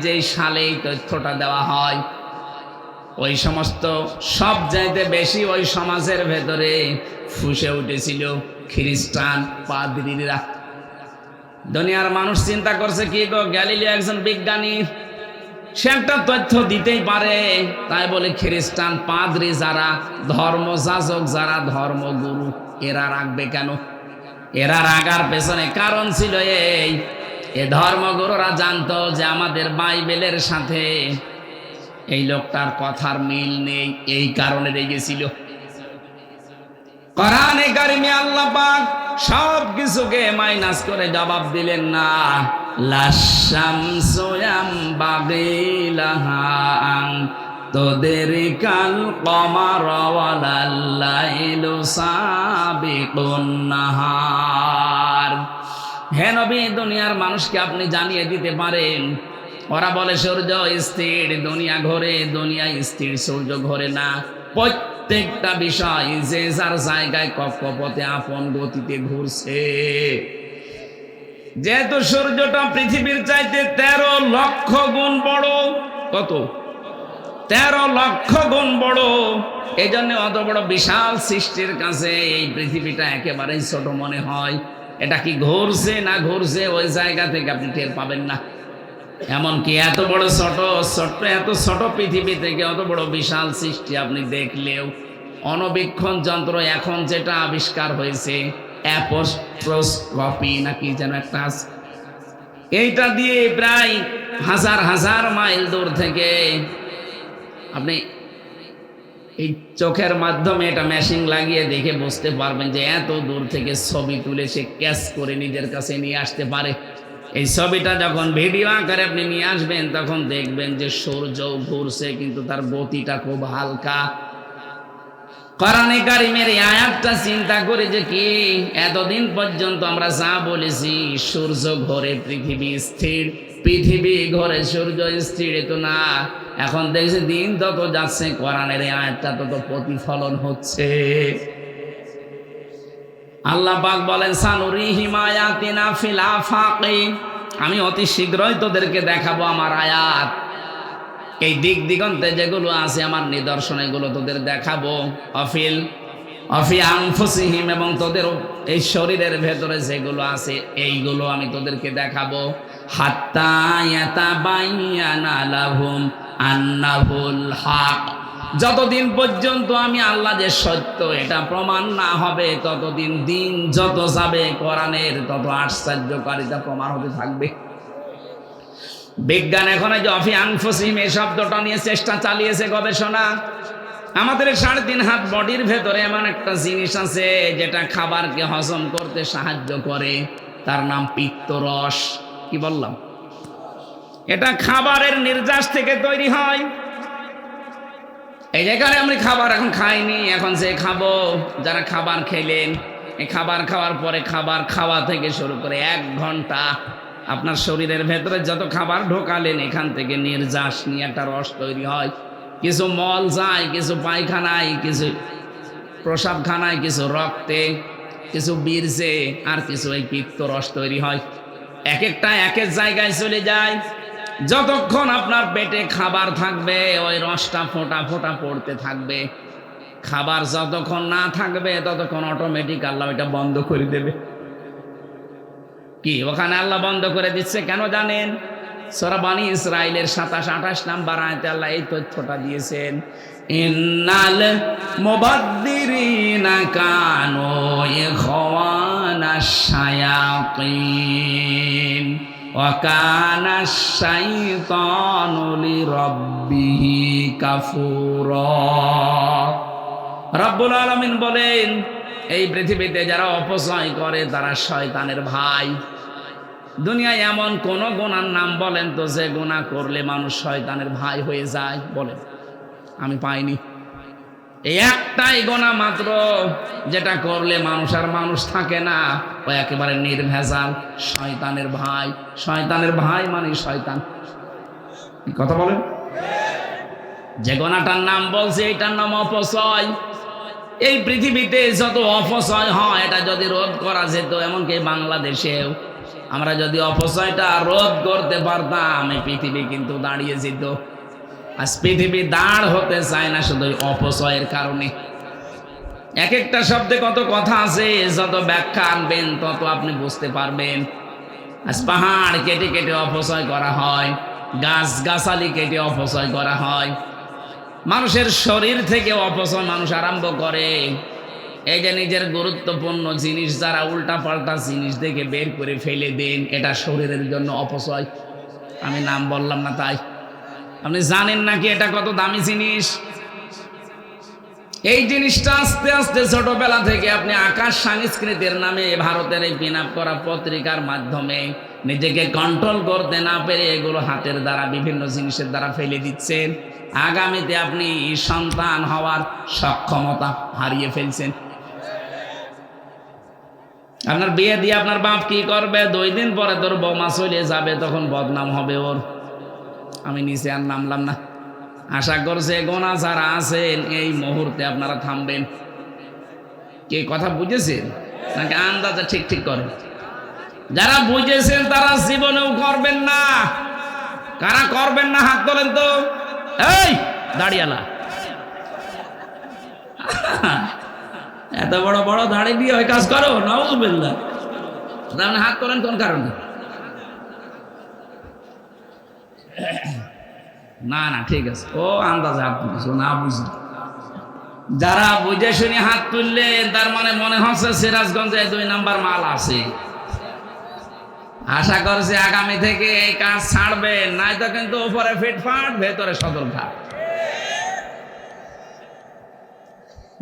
যে সালে এই তথ্যটা দেওয়া হয়। ওই সমস্ত সব চাইতে বেশি ওই সমাজের ভেতরে ফুসে উঠেছিল খ্রিস্টান পাদ্রীরা। দুনিয়ার মানুষ চিন্তা করছে কি গো, গ্যালিলিও একজন বিজ্ঞানী, সে একটা তথ্য দিতেই পারে, তাই বলে খ্রিস্টান পাদ্রী যারা, ধর্মযাজক যারা, ধর্মগুরু, এরা রাখবে কেন? এরা রাগার পেছনে কারণ ছিল এই, এ ধর্মগুরুরা জানতো যে আমাদের বাইবেলের সাথে এই লোকটার কথার মিল নেই, এই কারণে রেগেছিল। কোরআনে কারিমে আল্লাহ পাক সব কিছুকে মাইনাস করে জবাব দিলেন না, লাশামসু ইয়ামবাগি লাহা আন তুদরিকাল কমার ওয়ালাল লাইলু সাবিকুন নাহার। হে নবী, দুনিয়ার মানুষকে আপনি জানিয়ে দিতে পারেন, ওরা বলে সূর্য স্থির, দুনিয়া ঘোরে, দুনিয়া স্থির, সূর্য ঘোরে না। প্রত্যেকটা বিষয় যে যার জায়গায় কক্ষপথে আপন গতিতে ঘুরছে। যেহেতু সূর্যটা পৃথিবীর চাইতে 13 লক্ষ গুণ বড়, কত? 13 লক্ষ গুণ বড়। এই জন্য অত বড় বিশাল সৃষ্টির কাছে এই পৃথিবীটা একেবারেই ছোট মনে হয়। এটা কি ঘুরছে না ঘুরছে ওই জায়গা থেকে আপনি টের পাবেন না। এমনকি এত বড় এত ছোট পৃথিবী থেকে অত বড় বিশাল সৃষ্টি আপনি দেখলেও অণুবীক্ষণ যন্ত্র এখন যেটা আবিষ্কার হয়েছে, অ্যাপোস্ট্রোস্কোপি নাকি যেন একটা আছে, এইটা দিয়ে প্রায় হাজার হাজার মাইল দূর থেকে আপনি এই চোখের মাধ্যমে এটা মেশিন লাগিয়ে দেখে বুঝতে পারবেন যে এত দূর থেকে ছবি তুলে সে ক্যাচ করে নিজের কাছে নিয়ে আসতে পারে। এই ছবিটা যখন ভিডিও আকারে আপনি নিয়ে আসবেন তখন দেখবেন যে সূর্য ঘুরছে, কিন্তু তার গতিটা খুব হালকা। কোরআনে কারিমের এই আয়াতটা চিন্তা করে যে কি, এতদিন পর্যন্ত আমরা যা বলেছি সূর্য ঘোরে পৃথিবী স্থির, পৃথিবী ঘোরে সূর্য স্থির, তো না, এখন দেখছি দিন যত যাচ্ছে কোরআনের এই আয়াতটা তত প্রতিফলন হচ্ছে। আল্লাহ পাক বলেন, সানুরিহিম আয়াতিনা ফিল আফাকি, আমি অতি শীঘ্রই তোদেরকে দেখাবো আমার আয়াত, এই দিক দিগন্তে যেগুলো আছে আমার নিদর্শন, এগুলো তোদের দেখাবো। অফি আনফুসিহিম, এবং তোদের এই শরীরের ভেতরে যেগুলো আছে এইগুলো আমি তোদেরকে দেখাবো। হাত্তা ইয়াতাবায়্যানা লাহুম আন্নাহুল হক, যতদিন পর্যন্ত আমি আল্লাহ যে সত্য এটা প্রমাণ না হবে, ততদিন দিন যত যাবে কোরআনের তত আশ্চর্যকারিতা প্রমাণ হতে থাকবে। বিজ্ঞান এখন যে অফি আনফুসিহিম এই শব্দটা নিয়ে চেষ্টা চালিয়েছে, গবেষণা। আমাদের 3.5 হাত বডির ভেতরে এমন একটা জিনিস আছে যেটা খাবারকে হজম করতে সাহায্য করে, তার নাম পিত্তরস। কি বললাম? এটা খাবারের নির্যাস থেকে তৈরি হয়। এই যেখানে আমি খাবার এখন খাইনি, এখন যে খাবো, যারা খাবার খেলেন, এই খাবার খাওয়ার পরে খাবার খাওয়া থেকে শুরু করে 1 ঘন্টা আপনার শরীরের ভেতরে যত খাবার ঢোকালেন এখান থেকে নির্যাস নিয়ে একটা রস তৈরি হয়। কিছু মল যায়, কিছু পায়খানায়, কিছু প্রসাবখানায়, কিছু রক্তে, কিছু বীর্যে, আর কিছু এই পিত্ত রস তৈরি হয়। এক একটা এক এক জায়গায় চলে যায়। যতক্ষণ আপনার পেটে খাবার থাকবে ওই রসটা ফোঁটা ফোঁটা পড়তে থাকবে। খাবার যতক্ষণ না থাকবে ততক্ষণ অটোমেটিক আল্লাহ এটা বন্ধ করে দেবে। কি ওখানে আল্লাহ বন্ধ করে দিচ্ছে কেন জানেন? সূরা বনী ইসরাঈলের 27-28 নাম্বার আয়াতে আল্লাহ এই তথ্যটা দিয়েছেন, ইন্নাল মুবাদ্দিরিনা কানু ইখওয়ানাশ শায়াতিন ওয়া কানাশ শাইতানু লিরাব্বিহি কাফুরা। রব্বুল আলামিন বলেন, এই পৃথিবীতে যারা অপচয় করে তারা শয়তানের ভাই। দুনিয়ায় এমন কোন গুনার নাম বলেন তো যে গুনাহ করলে মানুষ শয়তানের ভাই হয়ে যায়? বলেন, আমি পাইনি। এই একটাই গুনাহ মাত্র যেটা করলে মানুষ আর মানুষ থাকে না, ও একেবারে নির্ভেজাল শয়তানের ভাই। শয়তানের ভাই মানে শয়তান। কথা বলেন, যে গুনাহটার নাম বলছে এটার নাম অপচয়। এই পৃথিবীতে যত অপচয় হয় এটা যদি রোধ করা যেত, এমনকি বাংলাদেশেও আমরা যদি অপচয়টা রোধ করতে পারতাম, এই পৃথিবী কিন্তু দাঁড়িয়ে যেত। আজ পৃথিবী দাঁড় হতে চায় না শুধু অপচয়ের কারণে। এক একটা শব্দে কত কথা আছে, যত ব্যাখ্যা আনবেন তত আপনি বুঝতে পারবেন। আজ পাহাড় কেটে কেটে অপচয় করা হয়, গাছ গাছালি কেটে অপচয় করা হয়, মানুষের শরীর থেকে অপচয় মানুষ আরম্ভ করে। এই যে নিজের গুরুত্বপূর্ণ জিনিস যারা উল্টা পাল্টা জিনিস দেখে বের করে ফেলে দেন, এটা শরীরের জন্য অপচয়। আমি নাম বললাম না তাই। আপনি জানেন নাকি এটা কত দামি জিনিস? এই জিনিসটা আস্তে আস্তে ছোটবেলা থেকে আপনি আকাশ সংস্কৃতির নামে ভারতের এই পিন আপ করা পত্রিকার মাধ্যমে নিজেকে কন্ট্রোল করতে না পেরে এগুলো হাতের দ্বারা বিভিন্ন জিনিসের দ্বারা ফেলে দিচ্ছেন। আগামীতে আপনি সন্তান হওয়ার সক্ষমতা হারিয়ে ফেলছেন। আপনার বিয়ে দিয়ে আপনার বাপ কি করবে? 2 দিন পরে তোর বৌমা চলে যাবে, তখন বদনাম হবে ওর। আমি নিচে আর নামলাম না। আশা করছে গোনা যারা আছেন এই মুহূর্তে আপনারা থামবেন। কে কথা বুঝেছেন নাকি আন্দাজে ঠিক ঠিক করেন? যারা বুঝেছেন তারা জীবনেও করবেন না। কারা করবেন না হাত তোলেন তো। এই দাড়িয়ালা, এত বড় বড় দাড়ি দিয়ে ওই কাজ করো? নাউজুবিল্লাহ। আপনি হাত তোলেন কোন কারণে? না না ঠিক আছে, ও আন্দাজে হাত তুলেছে, না বুঝি। যারা বুঝে শুনে হাত তুললেন তার মানে মনে হচ্ছে সিরাজগঞ্জে 2 নাম্বার মাল আছে। আশা করছি আগামী থেকে এই কাজ ছাড়বেন, নাই তো কিন্তু উপরে ফিটফাট ভেতরে সদরঘাট।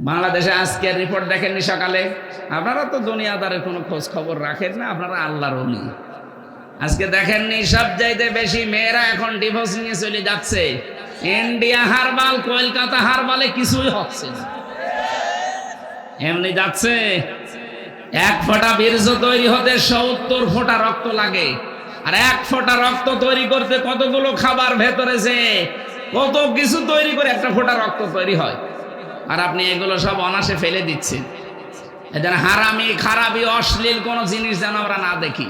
বাংলাদেশে আজকের রিপোর্ট দেখেননি সকালে? আপনারা তো দুনিয়াদারের কোনো খোঁজ খবর রাখেন না, আপনারা আল্লাহর ওলি। আজকে দেখেননি সবচাইতে বেশি মেয়েরা এখন ডিভোর্স নিয়ে চলে যাচ্ছে। ইন্ডিয়া হারবাল, কলকাতা হারবালে কিছুই হচ্ছে না, এমনি যাচ্ছে। 1 ফোঁটা বীর্য তৈরি হতে 70 ফোঁটা রক্ত লাগে। আর 1 ফোঁটা রক্ত তৈরি করতে কতগুলো খাবার ভেতরে যে কত কিছু তৈরি করে 1 ফোঁটা রক্ত তৈরি হয়। আর আপনি এগুলো সব অনাসে ফেলে দিচ্ছেন। এজন্য হারামি খারাপি অশ্লীল কোন জিনিস যেন আমরা না দেখি।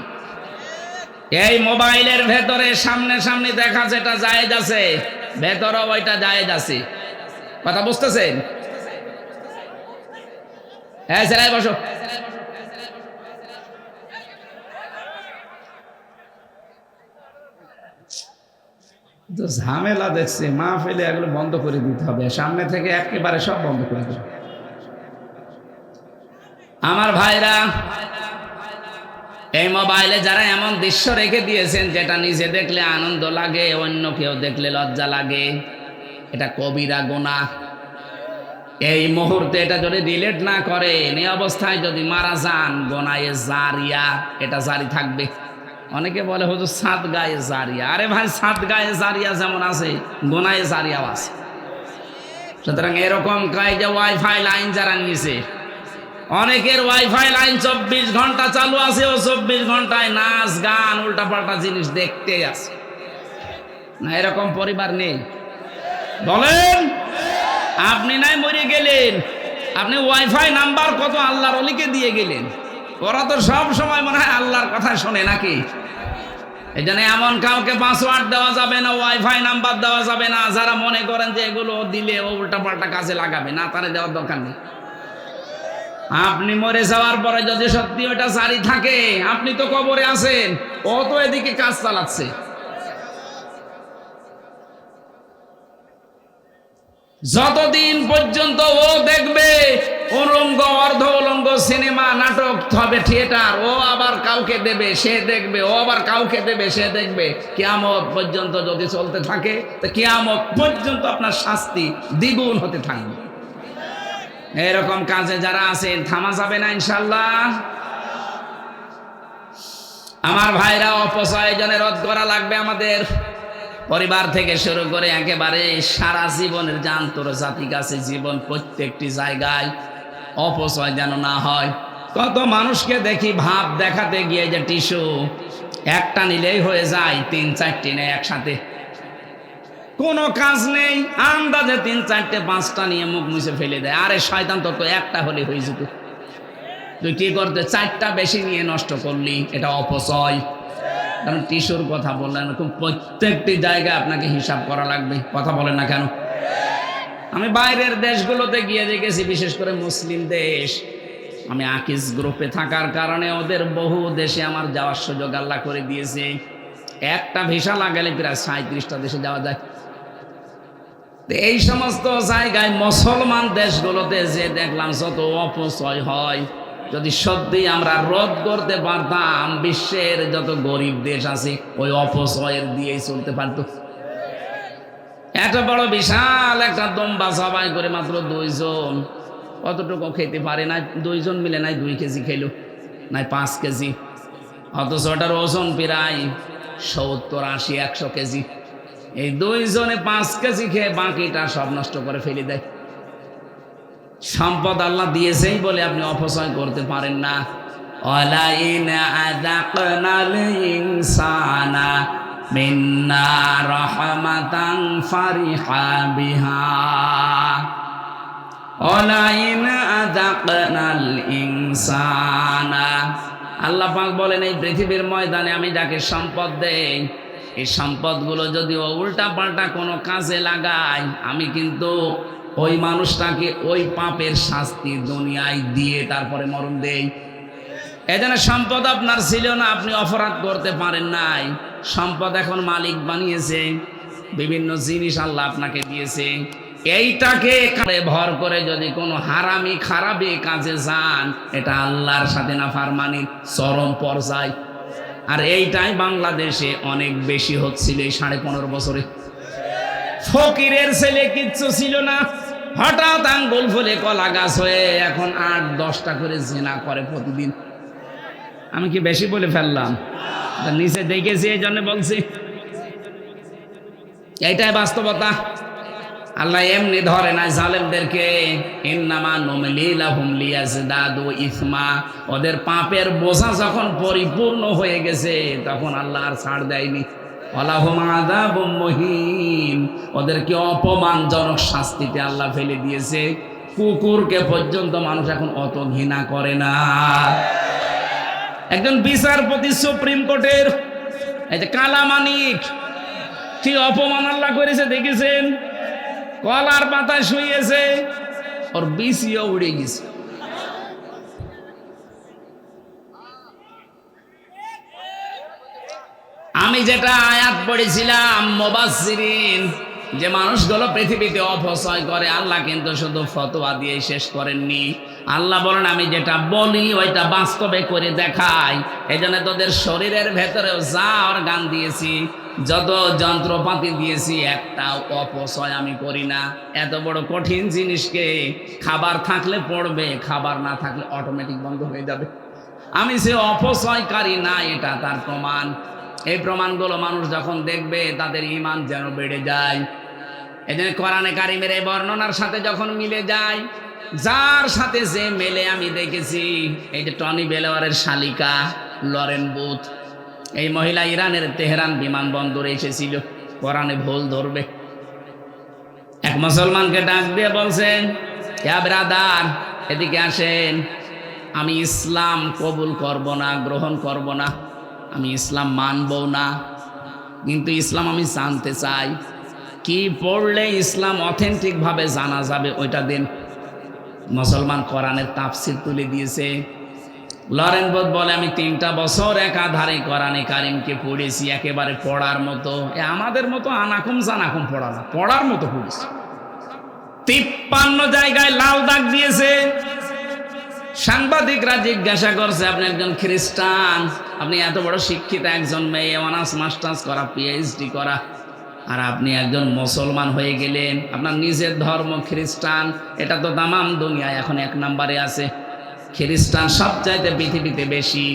এই মোবাইলের ভেতরে সামনে সামনে দেখা যেটা জায়েজ আছে, ভেতরেও ওইটা জায়েজ আছে। কথা বুঝতেছেন? হ্যাঁ ছেলে বসো। তো ঝামেলা দেখছে, মা ফেলে এগুলো বন্ধ করে দিতে হবে, সামনে থেকে একেবারে সব বন্ধ করে দেবে। আমার ভাইরা, এই মোবাইলে যারা এমন দৃশ্য রেখে দিয়েছেন যেটা নিজে দেখলে আনন্দ লাগে, অন্য কেউ দেখলে লজ্জা লাগে, এটা কবিরা গুনাহ। এই মুহূর্তে এটা যদি ডিলিট না করেন, এই অবস্থায় যদি মারা যান, গোনায়ে জারিয়া এটা জারি থাকবে। অনেকে বলে হুজুর সাদগায়ে জারিয়া। আরে ভাই, সাদগায়ে জারিয়া যেমন আছে, গোনায়ে জারিয়াও আছে। সুতরাং এরকম যে ওয়াইফাই লাইন যারা নিয়েছে, অনেকের ওয়াইফাই লাইন 24 ঘন্টা চালু আছে, ও 24 ঘন্টায় নাচ গান উল্টা পাল্টা জিনিস দেখতে আছে না। এরকম পরিবার নেই বলেন? আপনি নাই মরে গেলেন, আপনি ওয়াইফাই নাম্বার কত আল্লাহর ওলিকে দিয়ে গেলেন। ওরা তো সব সময় মনে হয় আল্লাহর কথা শোনে নাকি? এই জন্য এমন কাউকে পাসওয়ার্ড দেওয়া যাবে না, ওয়াইফাই নাম্বার দেওয়া যাবে না। যারা মনে করেন যে এগুলো দিলে ও উল্টা পাল্টা কাজে লাগাবে, না, তারা দেওয়ার দরকার নেই। আপনি মরে যাওয়ার পরে যদি সত্যি ওটা জারি থাকে, আপনি তো কবরে আছেন, ও তো এদিকে কাজ চালাচ্ছে। যতদিন পর্যন্ত ও দেখবে উলঙ্গ অর্ধ উলঙ্গ সিনেমা নাটক হবে, থিয়েটার, ও আবার কাউকে দেবে সে দেখবে, ও আবার কাউকে দেবে সে দেখবে, কিয়ামত পর্যন্ত যদি চলতে থাকে, তো কিয়ামত পর্যন্ত আপনার শাস্তি দ্বিগুণ হতে থাকবে। এরকম কাজে যারা আছেন থামা যাবে না ইনশাআল্লাহ। আমার ভাইরা, অপচয় জন্য রোধ করা লাগবে আমাদের, পরিবার থেকে শুরু করে একেবারে সারা জীবনের যে আন্তর্জাতিক আছে জীবন, প্রত্যেকটি জায়গায় অপচয় যেন না হয়। কত মানুষকে দেখি ভাব দেখাতে গিয়ে যে টিস্যু একটা নিলেই হয়ে যায়, 3-4টি নেই একসাথে, কোনো কাজ নেই, আন্দাজে 3-4টে 5টা নিয়ে মুখ মুছে ফেলে দেয়। আরে শয়তান, তোর তো একটা হলে হয়ে যেত, তুই কি করতে 4টা বেশি নিয়ে নষ্ট করলি, এটা অপচয়। কারণ টিস্যুর কথা বললেন, এরকম প্রত্যেকটি জায়গায় আপনাকে হিসাব করা লাগবে। কথা বলেন না কেন? আমি বাইরের দেশগুলোতে গিয়ে দেখেছি, বিশেষ করে মুসলিম দেশ, আমি আকিস গ্রুপে থাকার কারণে ওদের বহু দেশে আমার যাওয়ার সুযোগ আল্লাহ করে দিয়েছে। একটা ভিসা লাগালে প্রায় 37টা দেশে যাওয়া যায়। এই সমস্ত জায়গায় মুসলমান দেশগুলোতে যে দেখলাম যত অপচয় হয়, যদি সত্যি আমরা রোধ করতে পারতাম, বিশ্বের যত গরিব দেশ আছে ওই অপচয়ের দিয়েই চলতে পারত। এত বড় বিশাল একটা দম্বা সবাই করে মাত্র 2 জন, কতটুকু খেতে পারে না, 2 জন মিলে নাই 2 কেজি খেলো, নাই 5 কেজি, অথচ ওটার ওজন প্রায় 70, 80, 100 কেজি। এই 2 জনে 5 কেজি খেয়ে বাকিটা সব নষ্ট করে ফেলে দেয়। সম্পদ আল্লাহ দিয়েছেই বলে আপনি অপচয় করতে পারেন না। ওয়ালাইন আযাকনাল ইনসানা মিন্না রাহমাতান ফারিহা বিহা, ওয়ালাইন আযাকনাল ইনসানা। আল্লাহ পাক বলেন, এই পৃথিবীর ময়দানে আমি যাকে সম্পদ দেই, এই সম্পদগুলো যদি উল্টা পাল্টা কোনো কাজে লাগাই, আমি কিন্তু ওই মানুষটাকে ওই পাপের শাস্তি দুনিয়ায় দিয়ে তারপরে মরণ দেই। এজন্য সম্পদ আপনার ছিল না, আপনি অপরাধ করতে পারেন নাই। সম্পদ এখন মালিক বানিয়েছে, বিভিন্ন জিনিস আল্লাহ আপনাকে দিয়েছে। এইটাকে ভর করে যদি কোনো হারামি খারাপি কাজে যান, এটা আল্লাহর সাথে নাফরমানির চরম পর্যায়। আর এইটাই বাংলাদেশে অনেক বেশি হচ্ছিল এই 15.5 বছরে। ফকিরের ছেলে কিচ্ছু ছিল না, হঠাৎ আঙ্গুল ফুলে কলা গাছ হয়ে এখন 8-10টা করে জিনা করে প্রতিদিন। আমি কি বেশি বলে ফেললাম? নিচে দেখেছি এই জন্য বলছি, এইটাই বাস্তবতা। আল্লাহ এমনি ধরে না জালেমদেরকে, ইন্নামা নুমলি লাহুম লিয়াজদাদু ইসমা। ওদের পাপের বোঝা যখন পরিপূর্ণ হয়ে গেছে তখন আল্লাহ আর ছাড় দেয়নি। ওয়ালাহুম আযাবুম মুহিন, ওদেরকে অপমানজনক শাস্তিতে আল্লাহ ফেলে দিয়েছে। কুকুরকে পর্যন্ত মানুষ এখন অত ঘৃণা করে না। একজন বিচারপতি সুপ্রিম কোর্টের, এই যে কালা মানিক, কি অপমান আল্লাহ করেছে দেখেছেন? কলার পাতায় শুয়েছে, ওর বিসিও উড়ে গেছে। আমি যেটা আয়াত পড়েছিলাম মুবাসসিরিন, যে মানুষগুলো পৃথিবীতে অপচয় করে, আল্লাহ কিন্তু শুধু ফতোয়া দিয়ে শেষ করেননি। আল্লাহ বলেন, আমি যেটা বলি ওইটা বাস্তবে করে দেখাই। এজন্য তোদের শরীরের ভেতরেও যা অর্গান দিয়েছি, যত যন্ত্রপাতি দিয়েছি, একটাও অপচয় আমি করি না। এত বড় কঠিন জিনিসকে খাবার থাকলে পড়বে, খাবার না থাকলে অটোমেটিক বন্ধ হয়ে যাবে। আমি সে অপচয়কারী না, এটা তার প্রমাণ। এই প্রমাণগুলো মানুষ যখন দেখবে তাদের ঈমান যেন বেড়ে যায়। এজন্য কোরআনে কারিমের এই বর্ণনার সাথে যখন মিলে যায়, যার সাথে যে মেলে আমি দেখেছি, এই যে টনি বেলওয়ারের শালিকা লরেন বুথ, এই মহিলা ইরানের তেহরান বিমানবন্দরে এসেছিল কোরআনে ভুল ধরবে। এক মুসলমানকে ডাক দিয়ে বলছেন, ইয়া ব্রাদার, এদিকে আসেন, আমি ইসলাম কবুল করব না, গ্রহণ করব না, আমি ইসলাম মানবো না, কিন্তু ইসলাম আমি জানতে চাই, কি পড়লে ইসলাম অথেন্টিক ভাবে জানা যাবে ওইটা দিন। মুসলমান কোরআনের তাফসির তুলে দিয়েছে। লরেন বুথ বলে, আমি 3টা বছর একাধারে কোরআনে কারিমকে পড়েছি, একেবারে পড়ার মতো। আমাদের মতো আনাকুম জানাকুম পড়া না, পড়ার মতো পড়েছি। 53 জায়গায় লাল দাগ দিয়েছে। সাংবাদিকরা জিজ্ঞাসা করছে, আপনি একজন খ্রিস্টান, আপনি এত বড় শিক্ষিত একজন মেয়ে, অনার্স মাস্টার্স করা, পিএইচডি করা, আর আপনি একজন মুসলমান হয়ে গেলেন, আপনার নিজের ধর্ম খ্রিস্টান, এটা তো তামাম দুনিয়ায় এখন 1 নম্বরে আছে। খ্রিস্টান সবচাইতে পৃথিবীতে বেশি,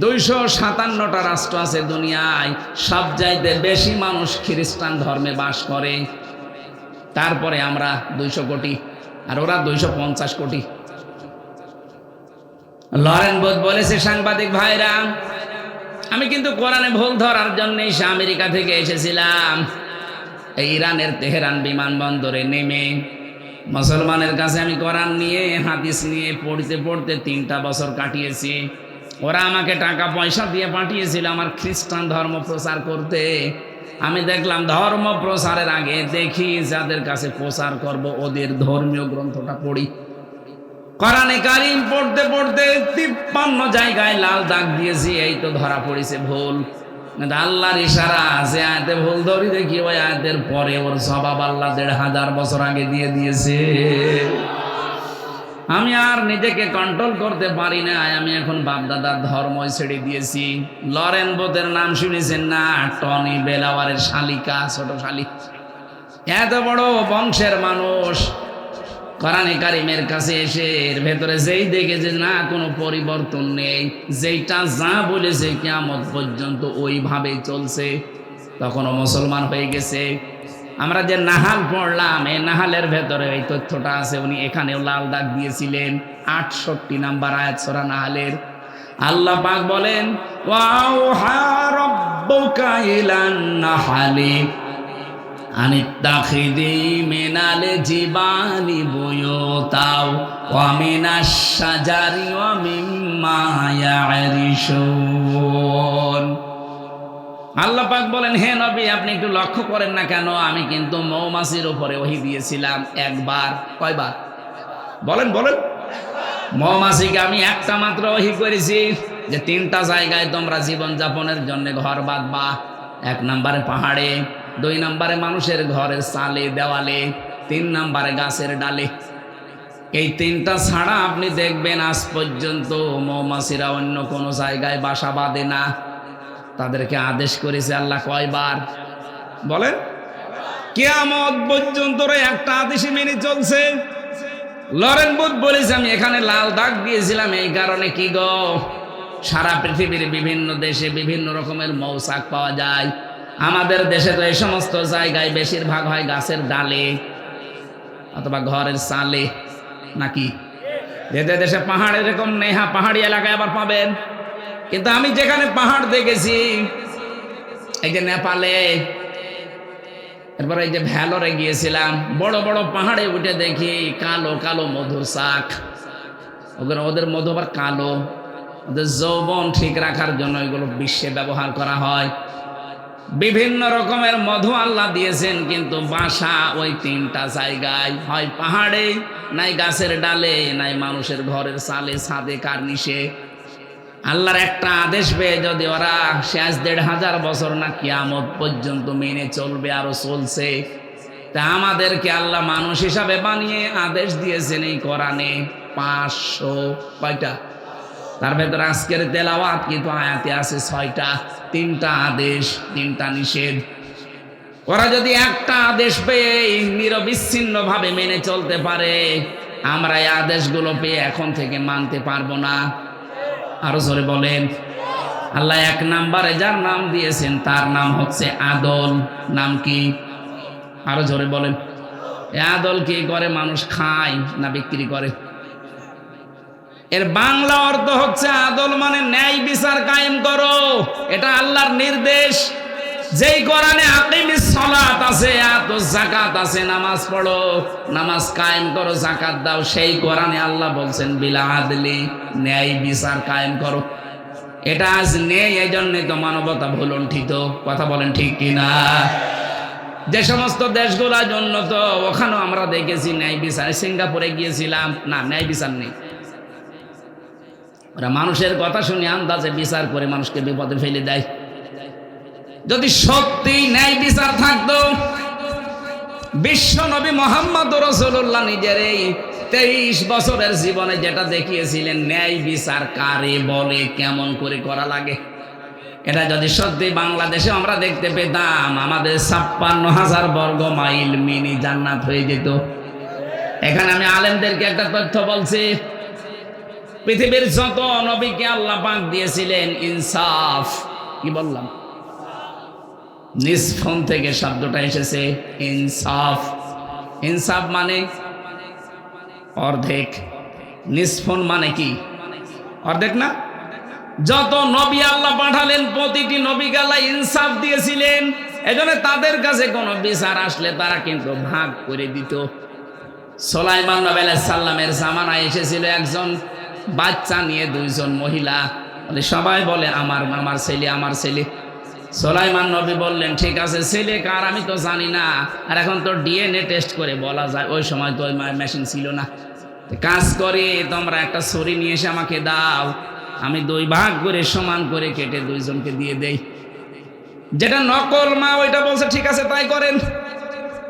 257টা রাষ্ট্র আছে দুনিয়ায়, সবচাইতে বেশি মানুষ খ্রিস্টান ধর্মে বাস করে। তারপরে আমরা 200 কোটি, আর ওরা 250 কোটি। লরেন বুথ বলেছে, সাংবাদিক ভাইরা, আমি কিন্তু কোরআনে ভুল ধরার জন্যই আমেরিকা থেকে এসেছিলাম। এই ইরানের তেহরান বিমানবন্দরে নেমে মুসলমানের কাছে আমি কোরআন নিয়ে, হাদিস নিয়ে পড়তে পড়তে 3টা বছর কাটিয়েছি। ওরা আমাকে টাকা পয়সা দিয়ে পাঠিয়েছিল আমার খ্রিস্টান ধর্ম প্রচার করতে। আমি দেখলাম ধর্ম প্রচারের আগে দেখি যাদের কাছে প্রচার করব ওদের ধর্মীয় গ্রন্থটা পড়ি। কোরআনে কারিম পড়তে পড়তে 53 জায়গায় লাল দাগ দিয়েছি, এই তো ধরা পড়েছে ভুল। আল্লাহর ইশারা, যে আয়াতে ভুল ধরি দেখি ওই আয়াতের পরে ওর জবাব আল্লাহ 1500 বছর আগে দিয়ে দিয়েছে। আমি আর নিজেকে কন্ট্রোল করতে পারি না। আমি এখন বাপদাদার ধর্ম ছেড়ে দিয়েছি। লরেন বোথের নাম শুনেছেন না? টনি বেলাওয়ারের শালিকা, ছোট শালিক, এত বড় বংশের মানুষ কোরআনে কারিমের কাছে এসে এর ভেতরে যেই দেখেছে না কোনো পরিবর্তন নেই, যেইটা যা বলেছে কিয়ামত পর্যন্ত ওইভাবেই চলছে, তখনও মুসলমান হয়ে গেছে। আমরা যে নাহাল পড়লাম, এই নাহালের ভেতরে এই তথ্যটা আছে। উনি এখানেও লাল দাগ দিয়েছিলেন। 68 নাম্বার আয়াত সূরা নাহালের। আল্লাহ পাক বলেন, ওয়াউহা রাব্বুকা ইলান নাহালি আনিত্তাখিযি মিনাল জিবালি বুয়ুতাও ওয়া মিনাশ শাজারি ওয়া মিম্মা ইয়ারিশুন। আল্লাহ পাক বলেন, হে নবী আপনি একটু লক্ষ্য করেন না কেন, আমি কিন্তু মৌমাছির উপরে ওহী দিয়েছিলাম একবার। কয়বার বলেন বলেন? মৌমাছিকে আমি একটা মাত্র ওহী করেছি যে 3টা জায়গায় তোমরা জীবন যাপনের জন্য ঘর বাঁধবা। 1 নম্বরে পাহাড়ে, 2 নম্বরে মানুষের ঘরের চালে দেওয়ালে, 3 নম্বরে গাছের ডালে। এই 3টা ছাড়া আপনি দেখবেন আজ পর্যন্ত মৌমাছিরা অন্য কোনো জায়গায় বাসা বাঁধে না। তাদেরকে আদেশ করেছে আল্লাহ কয়বার বলেন? কিয়ামত পর্যন্ত একটা আদেশই মেনে চলছে। লরেন বুথ বলেছে, আমি এখানে লাল দাগ দিয়েছিলাম এই কারণে, কি গো, সারা পৃথিবীর বিভিন্ন দেশে বিভিন্ন রকমের মৌচাক পাওয়া যায়। আমাদের দেশে তো এই সমস্ত জায়গায় বেশিরভাগ হয় গাছের ডালে অথবা ঘরের চালে, নাকি? যে দেশে পাহাড় এরকম নেই, হ্যাঁ পাহাড়ি এলাকায় আবার পাবেন। কিন্তু আমি যেখানে পাহাড় দেখেছি, এই যে নেপালে, এরপর এই যে ভ্যালোরে গিয়েছিলাম, বড় বড় পাহাড়ে উঠে দেখি কালো কালো মধুর শাক। ওদের মধু আবার কালো। ওদের যৌবন ঠিক রাখার জন্য এগুলো বিশ্বে ব্যবহার করা হয়। বিভিন্ন রকমের মধু আল্লাহ দিয়েছেন, কিন্তু বাসা ওই 3টা জায়গায়, হয় পাহাড়ে, নাই গাছের ডালে, নাই মানুষের ঘরের চালে ছাদে কার্নিশে। আল্লাহর একটা আদেশ পেয়ে যদি ওরা শেষ 1500 বছর না কিয়ামত পর্যন্ত মেনে চলবে, আরো চলছে, তা আমাদেরকে আল্লাহ মানুষ হিসাবে বানিয়ে আদেশ দিয়েছেন এই কোরআনে 500 কয়টা? তার ভেতরে আজকের তেলাওয়াত কিন্তু আয়াতে আছে 6টা। 3টা আদেশ, 3টা নিষেধ। ওরা যদি একটা আদেশ পেয়ে নিরবিচ্ছিন্ন ভাবে মেনে চলতে পারে, আমরা এই আদেশগুলো পেয়ে এখন থেকে মানতে পারবো না। আরো জোরে বলেন। আল্লাহ 1 নম্বরে যার নাম দিয়েছেন তার নাম হচ্ছে আদল। নাম কি? আরো জোরে বলেন। আদল কি করে? মানুষ খায় না বিক্রি করে? এর বাংলা অর্থ হচ্ছে আদল মানে ন্যায় বিচার কায়েম করো। এটা আল্লাহর নির্দেশ। যেই কোরআনে আকিমিস সালাত আছে, আতো যাকাত আছে, নামাজ পড়ো, নামাজ কায়েম করো, যাকাত দাও, সেই কোরআনে আল্লাহ বলছেন বিল আদলি, ন্যায় বিচার কায়েম করো। এটা আজ নেই, এই জন্যই তো মানবতা ভুলুণ্ঠিত। কথা বলেন ঠিক কিনা? যে সমস্ত দেশগুলো উন্নত, ওখানেও আমরা দেখেছি ন্যায় বিচার। সিঙ্গাপুরে গিয়েছিলাম, না ন্যায় বিচার নেই। ওরা মানুষের কথা শুনে আন্দাজে বিচার করে মানুষকে বিপদে ফেলে দেয়। যদি সত্যি ন্যায় বিচার থাকতো, বিশ্ব নবী মুহাম্মদ রাসূলুল্লাহ নিজের এই 23 বছরের জীবনে যেটা দেখিয়েছিলেন, ন্যায় বিচার কারে বলে, কেমন করে করা লাগে, এটা যদি সত্যি বাংলাদেশে আমরা দেখতে পেতাম, আমাদের 56,000 বর্গ মাইল মিনি জান্নাত হয়ে যেত। এখানে আমি আলেমদেরকে একটা তথ্য বলছি, পৃথিবীর যত নবীকে আল্লাহ পাক দিয়েছিলেন ইনসাফ, কি বললাম? নিসফন থেকে শব্দটা এসেছে ইনসাফ। ইনসাফ মানে অর্ধেক, নিসফন মানে কি? অর্ধেক না? যত নবী আল্লাহ পাঠালেন প্রতিটি নবীকে আল্লাহ ইনসাফ দিয়েছিলেন। এজন্য তাদের কাছে কোনো বিচার আসলে তারা কিন্তু ভাগ করে দিত। সুলাইমান নবী আলাইহিস সালামের জামানায় এসেছিল একজন বাচ্চা নিয়ে 2 জন মহিলা, বলে সবাই বলে আমার আমার ছেলে, আমার ছেলে। সুলাইমান নবী বললেন ঠিক আছে, ছেলে কার আমি তো জানি না, আর এখন তো ডিএনএ টেস্ট করে বলা যায়, ওই সময় তো ওই মেশিন ছিল না। কাজ করে তোমরা একটা ছুরি নিয়ে এসে আমাকে দাও, আমি 2 ভাগ করে সমান করে কেটে 2 জনকে দিয়ে দেই। যেটা নকল মা ওইটা বলছে ঠিক আছে তাই করেন,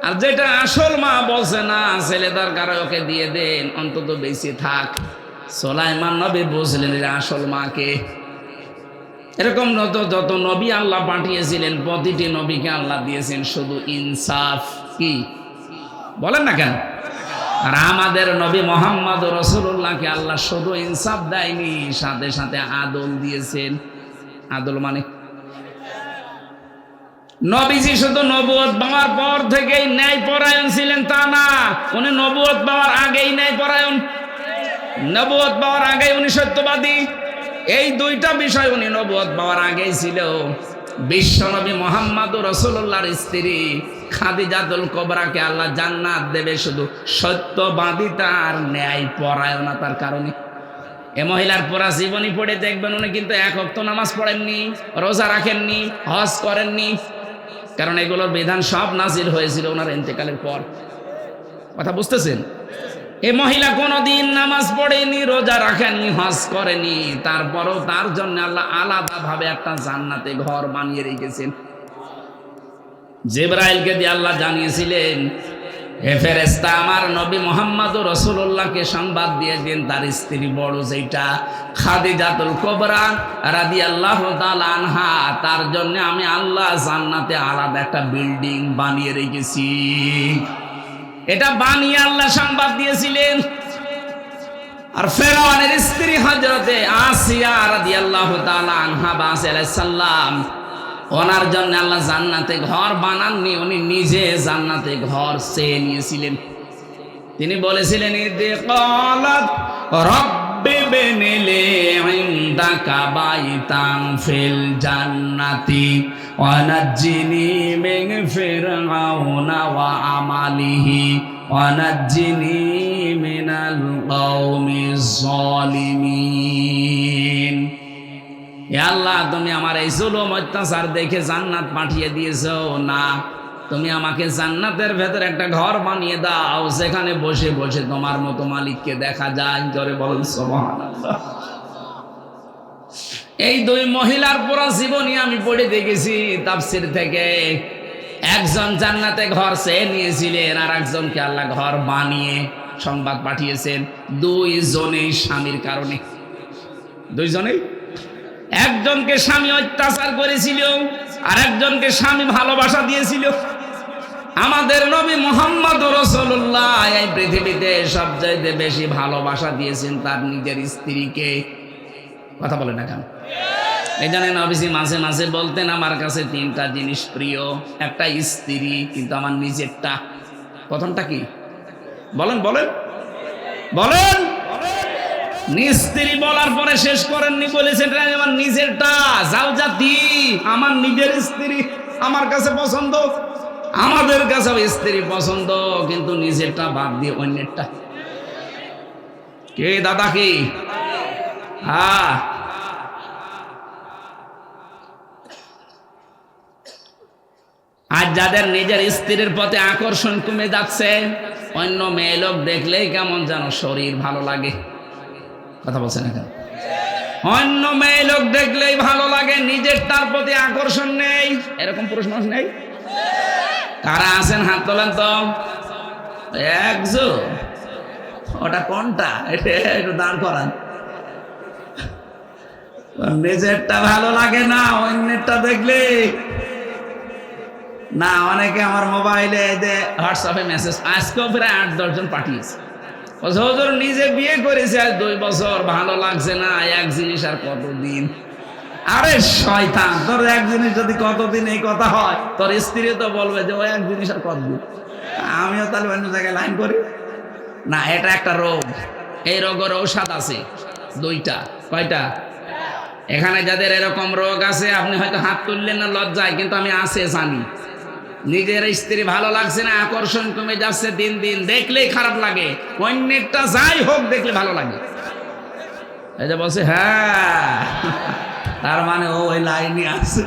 আর যেটা আসল মা বলছে না ছেলে দরকার ওকে দিয়ে দেন, অন্তত বেঁচে থাক। সুলাইমান নবী বুঝলেন যে আসল মাকে। এরকম যত নবী আল্লাহ পাঠিয়েছিলেন প্রতিটি নবীকে আল্লাহ দিয়েছেন শুধু ইনসাফ। কি বলেন না কেন? আর আমাদের নবী মুহাম্মদ রাসূলুল্লাহকে আল্লাহ শুধু ইনসাফ দেয়নি, সাথে সাথে আদল দিয়েছেন। আদল মানে নবীজি শুধু নবুয়ত পাওয়ার পর থেকেই ন্যায় পরায়ণ ছিলেন তা না, উনি নবুয়ত পাওয়ার আগেই ন্যায় পরায়ণ, নবুয়ত পাওয়ার আগেই উনি সত্যবাদী। এই 2টা বিষয় উনি নবুয়ত পাওয়ার আগেই ছিল। বিশ্বনবী মুহাম্মদ রাসূলুল্লাহর স্ত্রী খাদিজাতুল কুবরাকে আল্লাহ জান্নাত দেবে শুধু সত্যবাদিতা আর ন্যায় পরায়ণতার কারণে। এ মহিলার পুরা জীবনী পড়ে দেখবেন উনি কিন্তু 1 ওয়াক্ত নামাজ পড়েননি, রোজা রাখেননি, হজ করেননি, কারণ এগুলোর বিধান সব নাজিল হয়েছিল ওনার ইন্তেকালের পর। কথা বুঝতেছেন? এই মহিলা কোনোদিন নামাজ পড়েনি, রোজা রাখেনি, হজ করেনি, তারপরও তার জন্য আল্লাহ আলাদাভাবে একটা জান্নাতে ঘর বানিয়ে রেখেছেন। জিবরাইলকে দিয়ে আল্লাহ জানিয়েছিলেন, হে ফেরেশতা আমার নবী মুহাম্মদ রাসূলুল্লাহকে সংবাদ দিয়ে দিন তার স্ত্রী বড় যেটা খাদিজাতুল কুবরা রাদিয়াল্লাহু তাআলা আনহা, তার জন্য আমি আল্লাহ জান্নাতে আলাদা একটা বিল্ডিং বানিয়ে রেখেছি। এটা বানিয়ে আল্লাহ সংবাদ দিয়েছিলেন। আর ফেরাউনের স্ত্রী হযরতে আসিয়া রাদিয়াল্লাহু তাআলা আনহা আলাইহিস সালাম, ওনার জন্য আল্লাহ জান্নাতে ঘর বানাননি, উনি নিজে জান্নাতে ঘর চেয়ে নিয়েছিলেন। তিনি বলেছিলেন ইদে ক্বালাত রাব্বি বিনিলি ইনদাকা বাইতান ফিল জান্নাতি ওয়া নাজ্জিনি মিন ফিরআউনা ওয়া আমালিহি ওয়া নাজ্জিনি মিনাল কওমিজ জালিমিন। হে আল্লাহ, তুমি আমার এই জুলুম অত্যাচার দেখে জান্নাত পাঠিয়ে দিয়েছো না, তুমি আমাকে জান্নাতের ভেতরে একটা ঘর বানিয়ে দাও যেখানে বসে বসে তোমার মতো মালিককে দেখা যায়। জোরে বলেন সুবহানাল্লাহ। এই 2 মহিলার পুরো জীবনী আমি পড়ে দেখেছি তাফসীর থেকে। একজন জান্নাতে ঘর চেয়ে নিয়েছিলেন, আর একজনকে আল্লাহ ঘর বানিয়ে সংবাদ পাঠিয়েছেন। 2 জনেই স্বামীর কারণে। 2 জনেই, একজনকে স্বামী অত্যাচার করেছিল, আর একজনকে স্বামী ভালোবাসা দিয়েছিল। আমাদের নবী মুহাম্মদ রাসূলুল্লাহ এই পৃথিবীতে সবচেয়ে বেশি ভালোবাসা দিয়েছেন তার নিজের স্ত্রীকে। কথা বলে না কেন? এই জন্য নবীজি মাঝে মাঝে বলতেন আমার কাছে 3টা জিনিস প্রিয়, একটা স্ত্রী, কিন্তু আমার নিজেরটা। প্রথমটা কি বলেন বলেন বলেন? স্ত্রী বলার পরে শেষ করেননি, বলেছেন আমার নিজেরটা। জাওজাতি, আমার নিজের স্ত্রী আমার কাছে পছন্দ, আমাদের কাছে স্ত্রী পছন্দ, কিন্তু নিজেরটা বাদ দিয়ে অন্যেরটা। কে দাদা? কি? হ্যাঁ, আজ যাদের নিজের স্ত্রীর প্রতি আকর্ষণ কমে যাচ্ছে, অন্য মেয়ে লোক দেখলেই কেমন যেন শরীর ভালো লাগে। কথা বলছেন না কেন? অন্য মেয়ে লোক দেখলেই ভালো লাগে, নিজের তার প্রতি আকর্ষণ নেই। এরকম পুরুষ মানুষ নেই? কারা আছেন হাত তোলেন তো। একজন। ওটা কোনটা? এটা একটু দাঁড় করান। নিজেরটা ভালো লাগে না, অন্যেরটা দেখলে না। অনেকে আমার মোবাইলে হোয়াটসঅ্যাপে মেসেজ আজকেও প্রায় 8-10 জন পাঠিয়েছে। হুজুর নিজে বিয়ে করেছে আজ 2 বছর, ভালো লাগছে না, এক জিনিস আর কতদিন। আরে শয়তান, তোর এক জিনিস যদি কতদিন এই কথা হয়, তোর স্ত্রী তো বলবে যে ও এক জিনিস আর কতদিন। আমিও তাহলে অন্য জায়গায় লাইন করি না। এটা একটা রোগ, এই রোগের ঔষধ আছে 2টা। কয়টা? এখানে যাদের এরকম রোগ আছে আপনি হয়তো হাত তুললেন না লজ্জায়, কিন্তু আমি আছে জানি। নিজের স্ত্রী ভালো লাগছে না, আকর্ষণ কমে যাচ্ছে, দিন দিন দেখলেই খারাপ লাগে, অন্যেরটা যাই হোক দেখলে ভালো লাগে। এই যে বলছে হ্যাঁ, তার মানে ও ওই লাইনে আছে।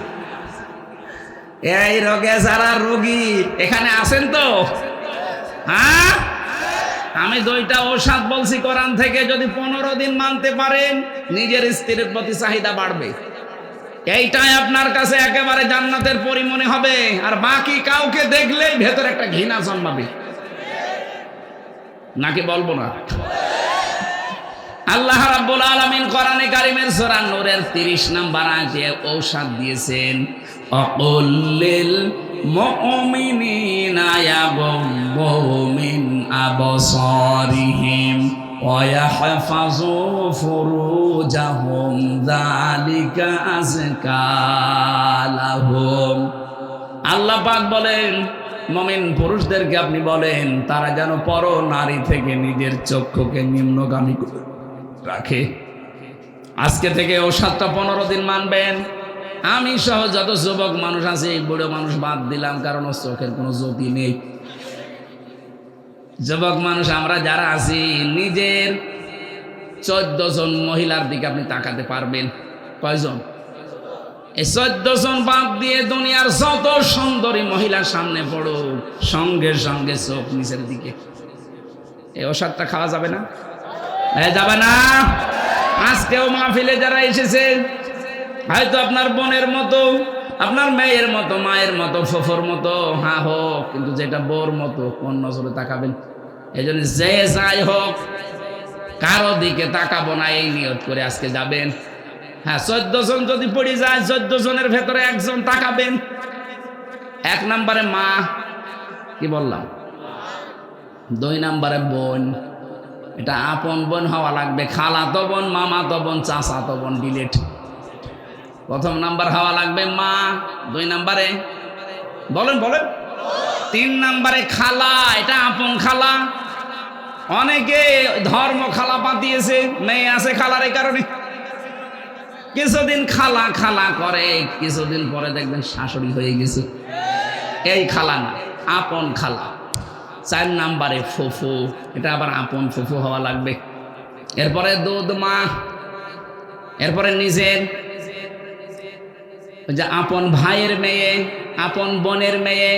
এই রোগে যারা রোগী এখানে আছেন তো? হ্যাঁ, আমি 2টা ঔষধ বলছি কোরআন থেকে, যদি 15 দিন মানতে পারেন নিজের স্ত্রীর প্রতি চাহিদা বাড়বে। এইটাই আপনার কাছে একেবারে জান্নাতের পরি মনে হবে, আর বাকি কাউকে দেখলেই ভেতরে একটা ঘৃণা জন্মাবে। নাকি বলবো না? আল্লাহ রাব্বুল আলামিন কোরআনে কারীমের সূরা নূরের 30 নম্বর আয়াতে ঔষধ দিয়েছেন, অকুল্লিল মুমিনিনা ইয়াগুম্মু মিন আবসারিহিম ওয়া ইয়াহফাযু ফুরুজাহুম যালিকা আযকা লাহুম। আল্লাহ পাক বলেন, মুমিন পুরুষদেরকে আপনি বলেন তারা যেন পর নারী থেকে নিজের চক্ষুকে নিম্নগামী করে রাখে। আজকে থেকে ঔষধটা 15 দিন মানবেন। আমি সহ যত যুবক মানুষ আছে, বুড়ো মানুষ বাদ দিলাম, কারণ ওর চোখের কোনো জ্যোতি নেই। যুবক মানুষ আমরা যারা আছি, নিজের 14 জন মহিলার দিকে আপনি তাকাতে পারবেন? কয়জন? এই 14 জন বাদ দিয়ে দুনিয়ার যত সুন্দরী মহিলার সামনে পড়ো, সঙ্গে সঙ্গে চোখ নিচের দিকে। এই ওষুধটা খাওয়া যাবে না? যাবে না? আজকেও মাহফিলে যারা এসেছে, হয়তো আপনার বোনের মতো, আপনার মেয়ের মতো, মায়ের মতো, ফুফুর মতো, হ্যাঁ হোক, কিন্তু যেটা বোর মতো, কোন নজরে তাকাবেন? এই জন্য যে যাই হোক কারো দিকে তাকাবো না, এই নিয়ত করে আজকে যাবেন। হ্যাঁ, 14 জন যদি পড়ে যায়, 14 জনের ভেতরে একজন তাকাবেন। 1 নম্বরে মা, কি বললাম? 2 নম্বরে বোন, এটা আপন বোন হওয়া লাগবে। খালাতো বোন, মামাতো বোন, চাচাতো বোন ডিলেট। 1 নাম্বার হওয়া লাগবে মা। 2 নম্বরে বলেন 3 নম্বরে খালা, এটা আপন খালা। অনেকে ধর্ম খালা পাতিয়েছে, মেয়ে আছে খালার, এই কারণে কিছুদিন খালা খালা করে, কিছুদিন পরে দেখবেন শাশুড়ি হয়ে গেছে। এই খালা না, আপন খালা। 4 নম্বরে ফুফু, এটা আবার আপন ফুফু হওয়া লাগবে। এরপরে দুধ মা, এরপরে নিজের যে আপন ভাইয়ের মেয়ে, আপন বোনের মেয়ে,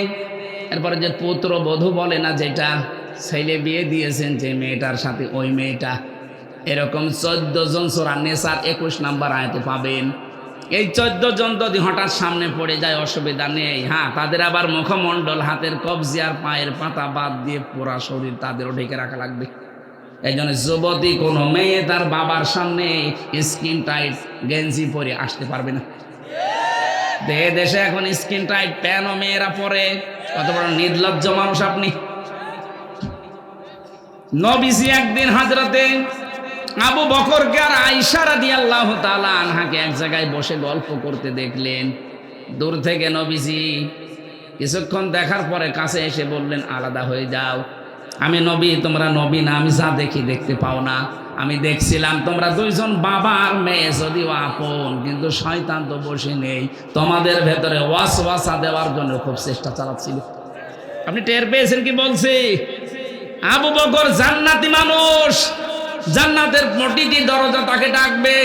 এরপরে যে পুত্র বধূ বলে না, যেটা ছেলে বিয়ে দিয়েছেন যে মেয়েটার সাথে, ওই মেয়েটা। এরকম 14 জন সূরা নিসার 21 নম্বর আয়াতে পাবেন। এই 14 জন যদি হঠাৎ সামনে পড়ে যায় অসুবিধা নেই। হ্যাঁ, তাদের আবার মুখমণ্ডল, হাতের কবজি আর পায়ের পাতা বাদ দিয়ে পুরা শরীর তাদেরও ঢেকে রাখা লাগবে। এই জন্য যুবতী কোনো মেয়ে তার বাবার সামনে স্কিন টাইট গেঞ্জি পরে আসতে পারবে না। দেশে এখন স্কিন টাইট প্যান্টও মেয়েরা পরে। কত বড় নির্লজ্জ মানুষ আপনি! নবীজি একদিন হযরতে আবু বকরকে আর আয়েশা রাদিয়াল্লাহু তাআলা আনহাকে এক জায়গায় বসে গল্প করতে দেখলেন। দূর থেকে নবীজি কিছুক্ষণ দেখার পরে কাছে এসে বললেন, আলাদা হয়ে যাও, আমি নবী, তোমরা নবী না, আমি যা দেখি দেখতে পাও না। আমি দেখছিলাম তোমরা 2 জন বাবা আর মেয়ে, যদিও আপন, কিন্তু শয়তান তো বসে নেই, তোমাদের ভেতরে ওয়াসওয়াসা দেওয়ার জন্য খুব চেষ্টা চালাচ্ছিল। আপনি টের পেয়েছেন কি বলছি? আবু বকর জান্নাতি মানুষ, জান্নাতের প্রতিটি দরজা তাকে ডাকবে।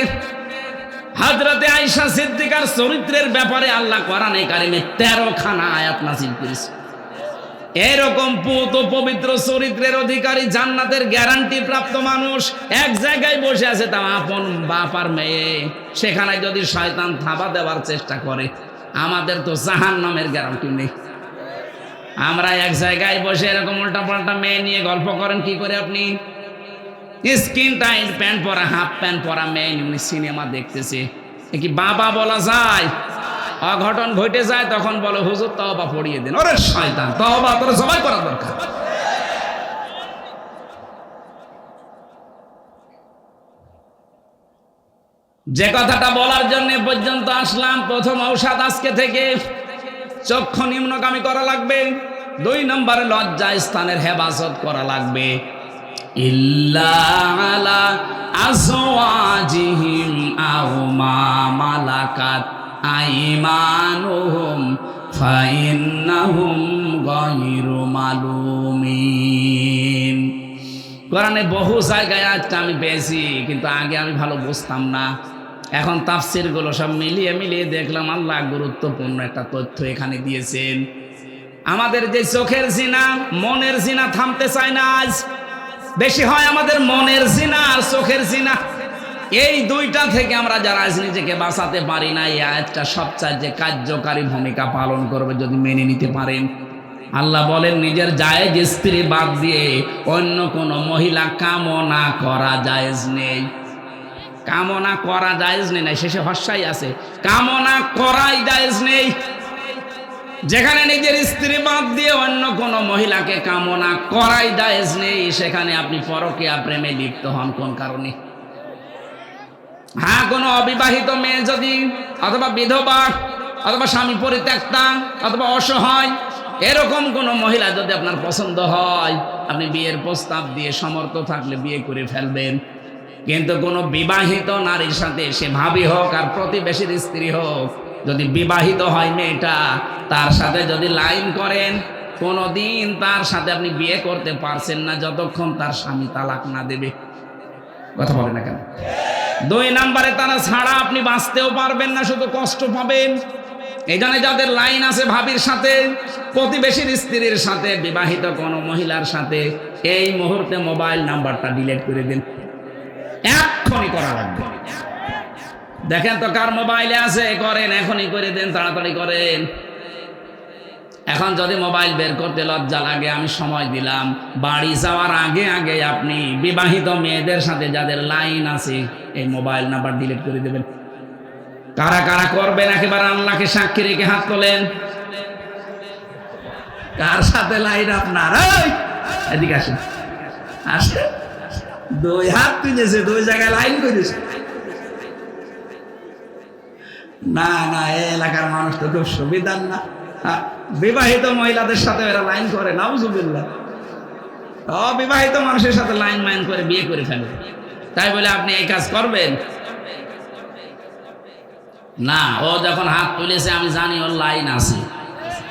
হযরতে আয়েশা সিদ্দিকার চরিত্রের ব্যাপারে আল্লাহ কোরআনে কারিমে 13 খানা আয়াত নাযিল করেছে। এরকম পুত পবিত্র চরিত্রের অধিকারী, জান্নাতের গ্যারান্টি প্রাপ্ত মানুষ এক জায়গায় বসে আছে, তা আপন বাপ আর মেয়ে। সেখানে যদি শয়তান থাবা দেওয়ার চেষ্টা করে, আমাদের তো জাহান্নামের গ্যারান্টি নেই। আমরা এক জায়গায় বসে এরকম উল্টা পাল্টা মেয়ে নিয়ে গল্প করেন কি করে আপনি? স্কিন টাইট প্যান্ট পরা, হাফ প্যান্ট পরা মেয়ে এমনি সিনেমা দেখতেছে, এ কি বাবা বলা যায়? অঘটন ঘটে যায়, তখন বলে হুজুর তওবা পড়িয়ে দেন। ওরে শয়তান, তওবা তোর সবাই করা দরকার। যে কথাটা বলার জন্য পর্যন্ত আসলাম, প্রথম ঔষধ আজকে থেকে চক্ষু নিম্নগামী করা লাগবে। 2 নম্বরে লজ্জা স্থানের হেফাজত করা লাগবে। ইল্লা আলা আজওয়াজিহিম আও মা মালাকাত আইমানুহুম ফাইন্নাহুম গায়রু মালুমিন। কোরআনে বহু জায়গায় আয়াতটা আমি পেয়েছি, কিন্তু আগে আমি ভালো বুঝতাম না। এখন তাফসির গুলো সব মিলিয়ে মিলিয়ে দেখলাম আল্লাহ গুরুত্বপূর্ণ একটা তথ্য এখানে দিয়েছেন। আমাদের যে চোখের জিনা, মনের জিনা থামতে চায় না। আজ বেশি হয় আমাদের মনের জিনা আর চোখের জিনা। এই দুইটা থেকে আমরা যারা আজ নিজেকে বাঁচাতে পারি না, এই আয়াতটা সবচেয়ে কার্যকারী ভূমিকা পালন করবে যদি মেনে নিতে পারেন। আল্লাহ বলেন নিজের জায়েজ স্ত্রী বাদ দিয়ে অন্য কোন মহিলা কামনা করা জায়েজ নেই। কামনা করা জায়েজ নেই না, শেষে হর্ষাই আছে, কামনা করাই জায়েজ নেই। যেখানে নিজের স্ত্রী বাদ দিয়ে অন্য কোন মহিলাকে কামনা করাই জায়েজ নেই, সেখানে আপনি পরকীয়া প্রেমে লিপ্ত হন কোন কারণে? হ্যাঁ, কোনো অবিবাহিত মেয়ে যদি, অথবা বিধবা, অথবা স্বামী পরিত্যক্তা, অথবা অসহায়, এরকম কোন মহিলা যদি আপনার পছন্দ হয়, আপনি বিয়ের প্রস্তাব দিয়ে সমর্থ থাকলে বিয়ে করে ফেলবেন। কিন্তু কোনো বিবাহিত নারীর সাথে, সে ভাবি হোক আর প্রতিবেশীর স্ত্রী হোক, যদি বিবাহিত হয় মেয়েটা, তার সাথে যদি লাইন করেন, কোনোদিন তার সাথে আপনি বিয়ে করতে পারছেন না যতক্ষণ তার স্বামী তালাক না দেবে। কথা বলে না কেন? 2 নম্বরে, তারা ছাড়া আপনি বাঁচতেও পারবেন না, শুধু কষ্ট পাবেন। এই জন্য যাদের লাইন আছে ভাবির সাথে, প্রতিবেশীর স্ত্রীর সাথে, বিবাহিত কোনো মহিলার সাথে, এই মুহূর্তে মোবাইল নাম্বারটা ডিলিট করে দিন। এখনই করা লাগবে। দেখেন তো কার মোবাইলে আছে, করেন, এখনই করে দেন, তাড়াতাড়ি করেন। এখন যদি মোবাইল বের করতে লজ্জা লাগে, আমি সময় দিলাম, বাড়ি যাওয়ার আগে আগে আপনি বিবাহিত মেয়েদের সাথে যাদের লাইন আছে এই মোবাইল নাম্বার ডিলিট করে দেবেন। কারা কারা করবেন একেবারে আল্লাহকে সাক্ষী রেখে হাত তোলেন। কার সাথে লাইন আপনার? এদিকে আসেন, আসেন। 2 হাত তুলেছে, 2 জায়গায় লাইন করেছে। না না, এই এলাকার মানুষ তো খুব সুবিধার না। বিবাহিত মহিলাদের সাথে এরা লাইন করে, নাউজুবিল্লাহ। অবিবাহিত মানুষের সাথে লাইন মাইন করে বিয়ে করে ফেলে, তাই বলে আপনি এই কাজ করবেন না। ও যখন হাত তুলেছে আমি জানি ওর লাইন আছে,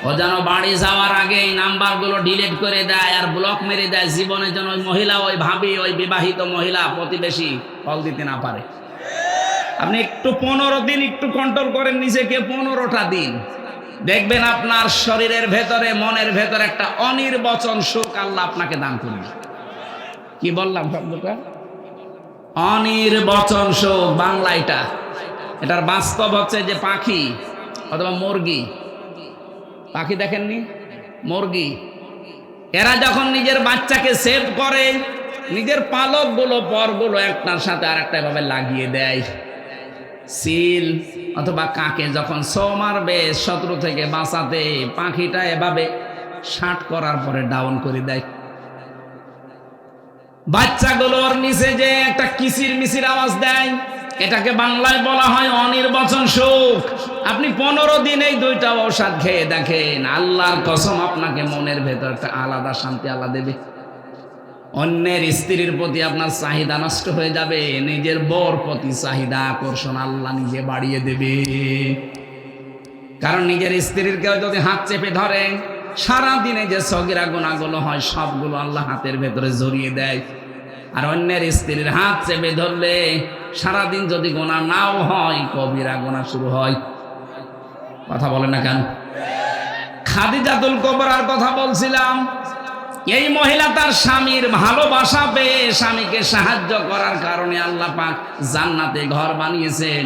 ও যেন বাড়ি যাওয়ার আগে এই নাম্বারগুলো ডিলিট করে দেয় আর ব্লক মেরে দেয়, জীবনের জন্য ওই মহিলা, ওই ভাবি, ওই বিবাহিত মহিলা, প্রতিবেশী কল দিতে না পারে। আপনি একটু 15 দিন একটু কন্ট্রোল করেন নিজেকে, 15টা দিন দেখবেন আপনার শরীরের ভেতরে, মনের ভেতরে একটা অনির্বচন সুখ আল্লাহ আপনাকে দান করবে। কি বললাম শব্দটা? অনির্বচন সুখ। বাংলা এটার বাস্তব হচ্ছে যে পাখি অথবা মুরগি, পাখি দেখেননি? মুরগি, এরা যখন নিজের বাচ্চাকে সেভ করে, নিজের পালকগুলো, পরগুলো একটার সাথে আর একটা এভাবে লাগিয়ে দেয়। সিল অথবা কাকে যখন ছো মারবে শত্রু থেকে বাঁচাতে, পাখিটা এভাবে শার্ট করার পরে ডাউন করে দেয়। বাচ্চাগুলোর নিচে যে একটা কিচির মিচির আওয়াজ দেয়, এটাকে বাংলায় বলা হয় অনির্বচন সুখ। আপনি 15 দিন এই 2টা ঔষধ খেয়ে দেখেন, আল্লাহর কসম আপনাকে মনের ভেতর একটা আলাদা শান্তি আল্লাহ দেবে। অন্যের স্ত্রীর প্রতি আপনার চাহিদা নষ্ট হয়ে যাবে, নিজের বর প্রতি চাহিদা, আকর্ষণ আল্লাহ নিজে বাড়িয়ে দেবে। কারণ নিজের স্ত্রীর কেউ যদি হাত চেপে ধরে, সারা দিনে যে সগীরা গুনাহগুলো হয় সবগুলো আল্লাহ হাতের ভেতরে জড়িয়ে দেয়। আর অন্যের স্ত্রীর হাত চেপে ধরলে সারাদিন যদি গুনাহ নাও হয়, কবিরা গুনাহ শুরু হয়। কথা বলেন না কেন? খাদিজাতুল কুবরার কথা বলছিলাম। এই মহিলা তার স্বামীর ভালোবাসা পেয়ে, স্বামীকে সাহায্য করার কারণে আল্লাহ পাক জান্নাতে ঘর বানিয়েছেন।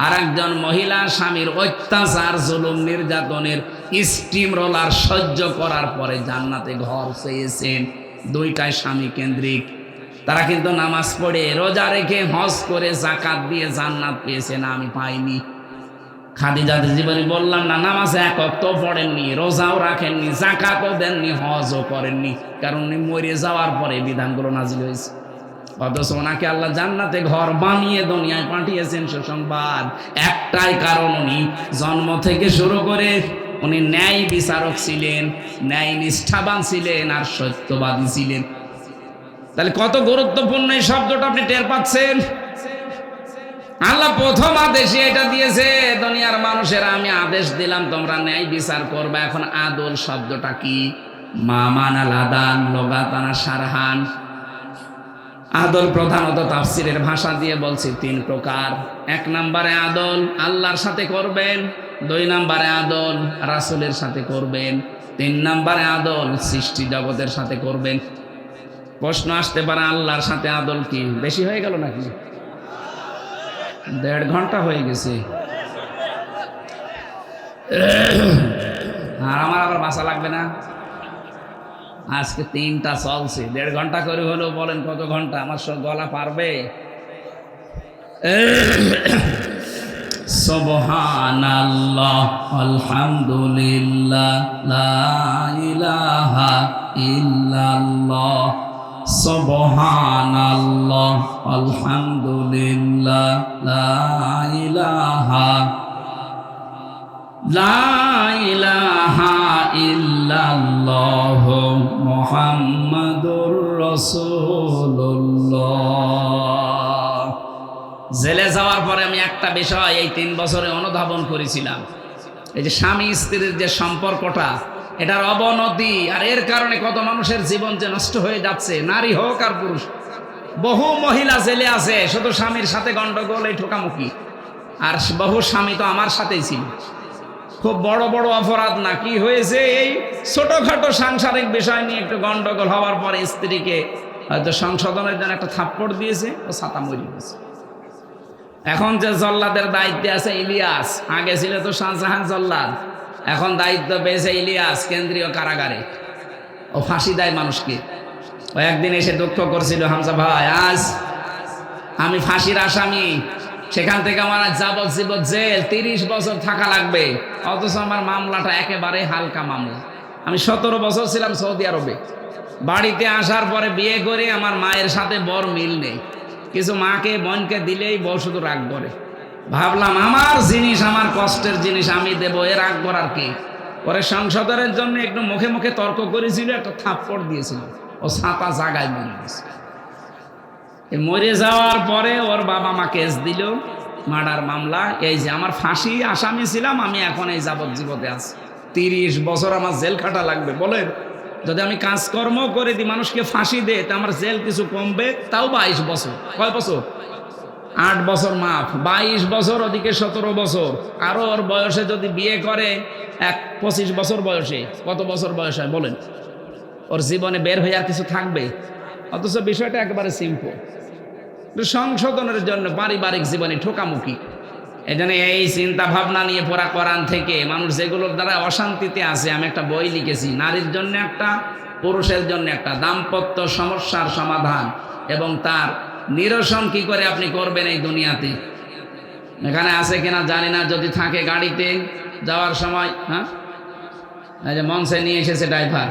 আর একজন মহিলা স্বামীর অত্যাচার, জুলুম, নির্যাতনের স্টিম রোলার সহ্য করার পরে জান্নাতে ঘর চেয়েছেন। 2টাই স্বামী কেন্দ্রিক। তারা কিন্তু নামাজ পড়ে, রোজা রেখে, হজ করে, যাকাত দিয়ে জান্নাত পেয়েছে না, আমি পাইনি। খাদিজার জীবনে বললাম না, নামাজে 1 ওয়াক্ত পড়েননি, রোজাও রাখেননি, যাকাতও দেননি, হজও করেননি, কারণ উনি মরে যাওয়ার পরে বিধানগুলো নাজিল হয়েছে। অথচ ওনাকে আল্লাহ জান্নাতে ঘর বানিয়ে দুনিয়ায় পাঠিয়েছেন। সুসংবাদ একটাই কারণ, উনি জন্ম থেকে শুরু করে উনি ন্যায় বিচারক ছিলেন, ন্যায় নিষ্ঠাবান ছিলেন, আর সত্যবাদী ছিলেন। তাহলে কত গুরুত্বপূর্ণ এই শব্দটা আপনি টের পাচ্ছেন? আল্লাহ প্রথম আদেশে এটা দিয়েছে, দুনিয়ার মানুষেরা আমি আদেশ দিলাম তোমরা ন্যায় বিচার করবে। এখন আদল শব্দটা কি? মামান আল আদান, লোগাতানা সারহান। আদল প্রধানত তাফসিরের ভাষা দিয়ে বলছি 3 প্রকার। 1 নম্বরে আদল আল্লাহর সাথে করবেন, 2 নম্বরে আদল রাসূলের সাথে করবেন, 3 নম্বরে আদল সৃষ্টি জগতের সাথে করবেন। প্রশ্ন আসতে পারে আল্লাহর সাথে আদল কি বেশি হয়ে গেল নাকি? 1.5 ঘন্টা হয়ে গেছে। আর আমার আবার বাসা লাগবে না। আজকে 3টা চলছে, 1.5 ঘন্টা করে হলেও বলেন কত ঘন্টা? আমার সব গলা পারবে? সুবহানাল্লাহ আলহামদুলিল্লাহ লা ইলাহা ইল্লাল্লাহ, সুবহানাল্লাহ আলহামদুলিল্লাহ লা ইলাহা ইল্লাল্লাহ মুহাম্মাদুর রাসূলুল্লাহ। জেলে যাওয়ার পরে আমি একটা বিষয় এই 3 বছরে অনুধাবন করেছিলাম, এই যে স্বামী স্ত্রীর যে সম্পর্কটা, এটার অবনতি, আর এর কারণে কত মানুষের জীবন যে নষ্ট হয়ে যাচ্ছে, নারী হোক আর পুরুষ। বহু মহিলা জেলে আছে শুধু স্বামীর সাথে গন্ডগোল, এই ঠোকামুখি। আর বহু স্বামী তো আমার সাথেই ছিল। খুব বড় বড় অপরাধ না, কি হয়েছে এই ছোটখাটো সাংসারিক বিষয় নিয়ে একটু গন্ডগোল হওয়ার পরে স্ত্রীকে হয়তো সংশোধনের জন্য একটা থাপ্পড় দিয়েছে, ও ছাতা মরি গেছে। এখন যে জল্লাদের দায়িত্বে আছে ইলিয়াস, আগে ছিল তো শাহজাহান জল্লাদ, এখন দায়িত্ব পেয়েছে ইলিয়াস কেন্দ্রীয় কারাগারে। ও ফাঁসি দেয় মানুষকে। ও একদিন এসে দুঃখ করছিল, হামজা ভাই আজ আমি ফাঁসির আসামি, সেখান থেকে আমার যাবজ্জীবন জেল, 30 বছর থাকা লাগবে, অথচ আমার মামলাটা একেবারে হালকা মামলা। আমি 17 বছর ছিলাম সৌদি আরবে। বাড়িতে আসার পরে বিয়ে করে আমার মায়ের সাথে বর মিল নেই, কিছু মাকে বোনকে দিলেই বউ শুধু রাগ করে। ভাবলাম আমার জিনিস, আমার কষ্টের জিনিস আমি দেবো, এ রাগ করার কি? পরে সংশোধনের জন্য একটু মুখে মুখে তর্ক করেছিল, একটা থাপ্পড় দিয়েছিল, ও ছাতা জাগায় মরে গেছে। মরে যাওয়ার পরে ওর বাবা মা কেস দিল, মার্ডার মামলা। এই যে আমার ফাঁসি আসামি ছিলাম, আমি এখন এই যাবজ্জীবনে আছি, 30 বছর আমার জেল খাটা লাগবে। বলেন, যদি আমি কাজকর্ম করে দিই, মানুষকে ফাঁসি দে, তা আমার জেল কিছু কমবে? তাও 22 বছর। কয় বছর? 8 বছর মাফ, 22 বছর, ওদিকে 17 বছর। আরো ওর বয়সে যদি বিয়ে করে 25 বছর বয়সে, কত বছর বয়স হয় বলেন? ওর জীবনে বের হয়ে আর কিছু থাকবে? অথচ বিষয়টা একেবারে সিম্পল। সংশোধনের জন্য পারিবারিক জীবনে ঠোকামুখি। এজন্য এই চিন্তা ভাবনা নিয়ে পড়া কোরআন থেকে মানুষ যেগুলোর দ্বারা অশান্তিতে আছে, আমি একটা বই লিখেছি, নারীর জন্য একটা, পুরুষের জন্য একটা, দাম্পত্য সমস্যার সমাধান এবং তার নিরসন কি করে আপনি করবেন এই দুনিয়াতে। এখানে আছে কিনা জানি না, যদি থাকে গাড়িতে যাওয়ার সময়, হ্যাঁ এই যে মঞ্চে নিয়ে এসেছে ড্রাইভার,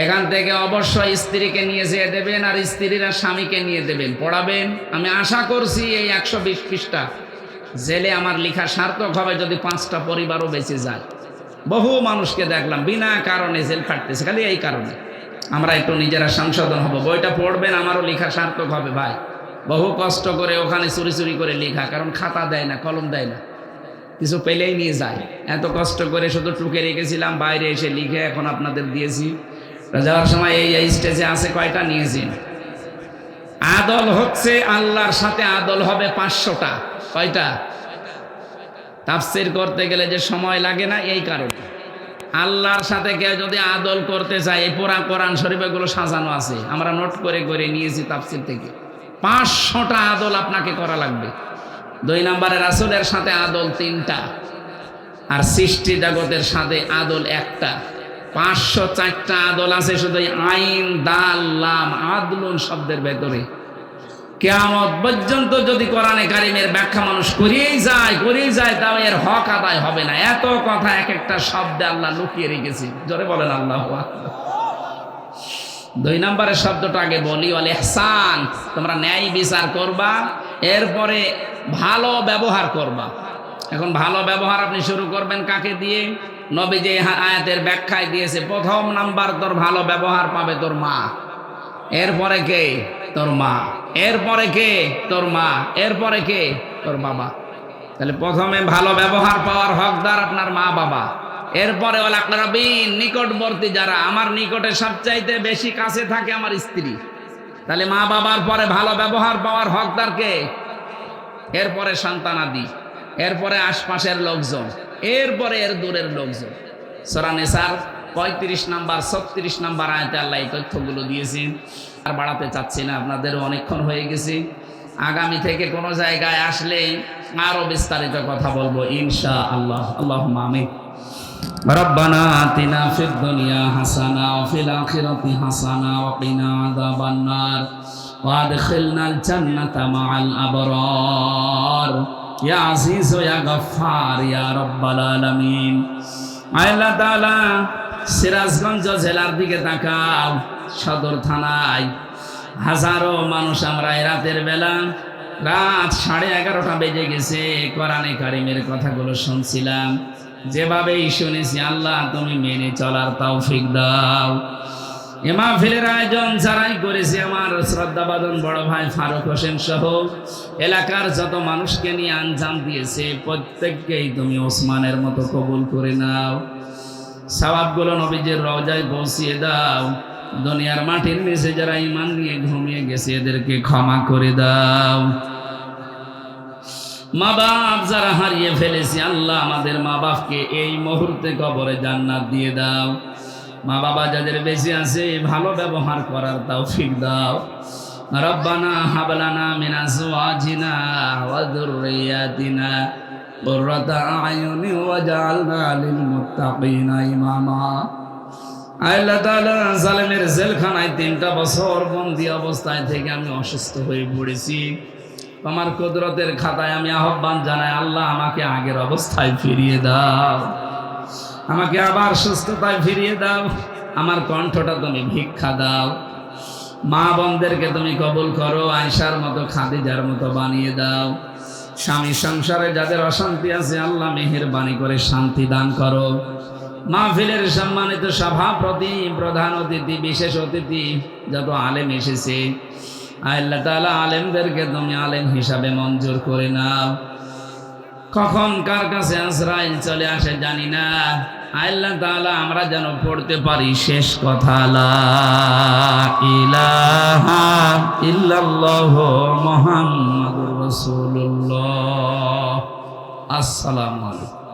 এখান থেকে অবশ্যই স্ত্রীকে নিয়ে যেয়ে দেবেন, আর স্ত্রীরা স্বামীকে নিয়ে দেবেন, পড়াবেন। আমি আশা করছি এই 120 পৃষ্ঠা জেলে আমার লেখা সার্থক হবে, যদি 5টা পরিবারও বেঁচে যায়। বহু মানুষকে দেখলাম বিনা কারণে জেল খাটতেছে, খালি এই কারণে। আমরা একটু নিজেরা সংশোধন হব, বইটা পড়বেন, আমারও লেখা সার্থক হবে ভাই। বহু কষ্ট করে ওখানে চুরি চুরি করে লেখা, কারণ খাতা দেয় না, কলম দেয় না, কিছু পেলেই নিয়ে যায়। এত কষ্ট করে শুধু টুকে রেখেছিলাম, বাইরে এসে লিখে এখন আপনাদের দিয়েছি। যাওয়ার সময় এই স্টেজে আছে কয়টা নিয়েছি। আদল হচ্ছে আল্লাহর সাথে আদল হবে 500টা। কয়টা? তাফসীর করতে গেলে যে সময় লাগে না, এই কারণে। আল্লাহর সাথে কেউ যদি আদল করতে চায়, এই পুরা কোরআন শরীফ এগুলো সাজানো আছে, আমরা নোট করে করে নিয়েছি তাফসীর থেকে। 500টা আদল আপনাকে করা লাগবে। 2 নম্বরে রাসূলের সাথে আদল 3টা, আর সৃষ্টি জগতের সাথে আদল 1টা। 504টা আদল আছে শুধু আইন, দাল, লাম, আদলুন শব্দের ভেতরে। কিয়ামত পর্যন্ত যদি কোরআনে কারিমের ব্যাখ্যা মানুষ করেই যায়, তাও এর হক আদায় হবে না। এত কথা এক একটা শব্দে আল্লাহ লুকিয়ে রেখেছে। জোরে বলেন আল্লাহু আকবার। 2 নম্বরের শব্দটা আগে বলি, ওয়াল ইহসান, তোমরা ন্যায় বিচার করবা, এরপরে ভালো ব্যবহার করবা। এখন ভালো ব্যবহার আপনি শুরু করবেন কাকে দিয়ে? নবী যে আয়াতের ব্যাখ্যায় দিয়েছে, 1 নাম্বার তোর ভালো ব্যবহার পাবে তোর মা, এরপরে কে? তোর মা, এরপরে কে? তোর মা, এরপরে কে? তোর বাবা। তাহলে প্রথমে ভালো ব্যবহার পাওয়ার হকদার আপনার মা বাবা, এরপরে ওয়াল আকরাবিন, নিকটবর্তী যারা, আমার নিকটে সবচাইতে বেশি কাছে থাকে আমার স্ত্রী। তাহলে মা বাবার পরে ভালো ব্যবহার পাওয়ার হকদার কে? এরপরে সন্তানাদি, এরপরে আশপাশের লোকজন, এরপরে এর দূরের লোকজন। সূরা নিসার 35 নাম্বার 36 নাম্বার আয়াতে আল্লাহ এই তথ্যগুলো দিয়েছেন। আর বাড়াতে চাচ্ছি না, আপনাদের অনেকক্ষণ হয়ে গেছে। আগামী থেকে কোনো জায়গায় আসলে আরো বিস্তারিত কথা বলবো ইনশাআল্লাহ। আল্লাহুম্মা আমিন। রব্বানা আতিনা ফিদ দুনিয়া হাসানা ওয়া ফিল আখিরাতি হাসানা ওয়া কিনা আযাবান নার ওয়া আদখিলনাল জান্নাতা মাআল আবরার ইয়া আজিজ ইয়া গফফার ইয়া রাব্বাল আলামিন। আল্লাহ তাআলা সিরাজগঞ্জ জেলার দিকে তাকাও, সদর থানায় হাজারো মানুষ আমরা এই রাতের বেলা, রাত 11:30 বেজে গেছে, কোরআনে কারিমের কথাগুলো শুনছিলাম। যেভাবেই শুনেছি আল্লাহ তুমি মেনে চলার তৌফিক দাও। এ মাহফিলের আয়োজন যারাই করেছে, আমার শ্রদ্ধাভাজন বড় ভাই ফারুক হোসেন সহ এলাকার যত মানুষকে নিয়ে আঞ্জাম দিয়েছে, প্রত্যেককেই তুমি ওসমানের মতো কবুল করে নাও। সওয়াবগুলো নবীজির রওজায় পৌঁছিয়ে দাও। দুনিয়ার মাটির নিচে যারা ঈমান নিয়ে ঘুমিয়ে গেছে এদেরকে ক্ষমা করে দাও। মা বাপ যারা হারিয়ে ফেলেছে আল্লাহ আমাদের মা বাপকে এই মুহূর্তে কবরে জান্নাত দিয়ে দাও। মা বাবা যাদের বেঁচে আছে ভালো ব্যবহার করার তৌফিক দাও। রব্বানা হাব লানা মিন আজওয়াজিনা ওয়া যুররিয়াতিনা কুররাতা আয়ুনি ওয়াজআলনা লিল মুত্তাকিনা ইমামা। আল্লাহ তাআলা জালেমের জেলখানায় 3টা বছর বন্দী অবস্থায় থেকে আমি অসুস্থ হয়ে পড়েছি। তোমার কুদরতের খাতায় আমি আহ্বান জানাই, আল্লাহ আমাকে আগের অবস্থায় ফিরিয়ে দাও, আমাকে আবার সুস্থতায় ফিরিয়ে দাও। আমার কণ্ঠটা তুমি ভিক্ষা দাও। মা বোনদেরকে তুমি কবুল করো, আয়েশার মতো খাদিজার মতো বানিয়ে দাও। স্বামী সংসারে যাদের অশান্তি আছে আল্লাহ মেহেরবানি করে শান্তি দান করো। মাহফিলের সম্মানিত সভাপতি, প্রধান অতিথি, বিশেষ অতিথি যত আলেম এসেছে আল্লাহ তাআলা আলেমদেরকে তুমি আলেম হিসাবে মঞ্জুর করে নাও। কখন কার কাছে আজরাইল চলে আসে জানি না। আল্লাহ তাআলা আমরা যেন পড়তে পারি শেষ কথা, লা ইলাহা ইল্লাল্লাহ মুহাম্মাদুর রাসূলুল্লাহ। আসসালামু আলাইকুম।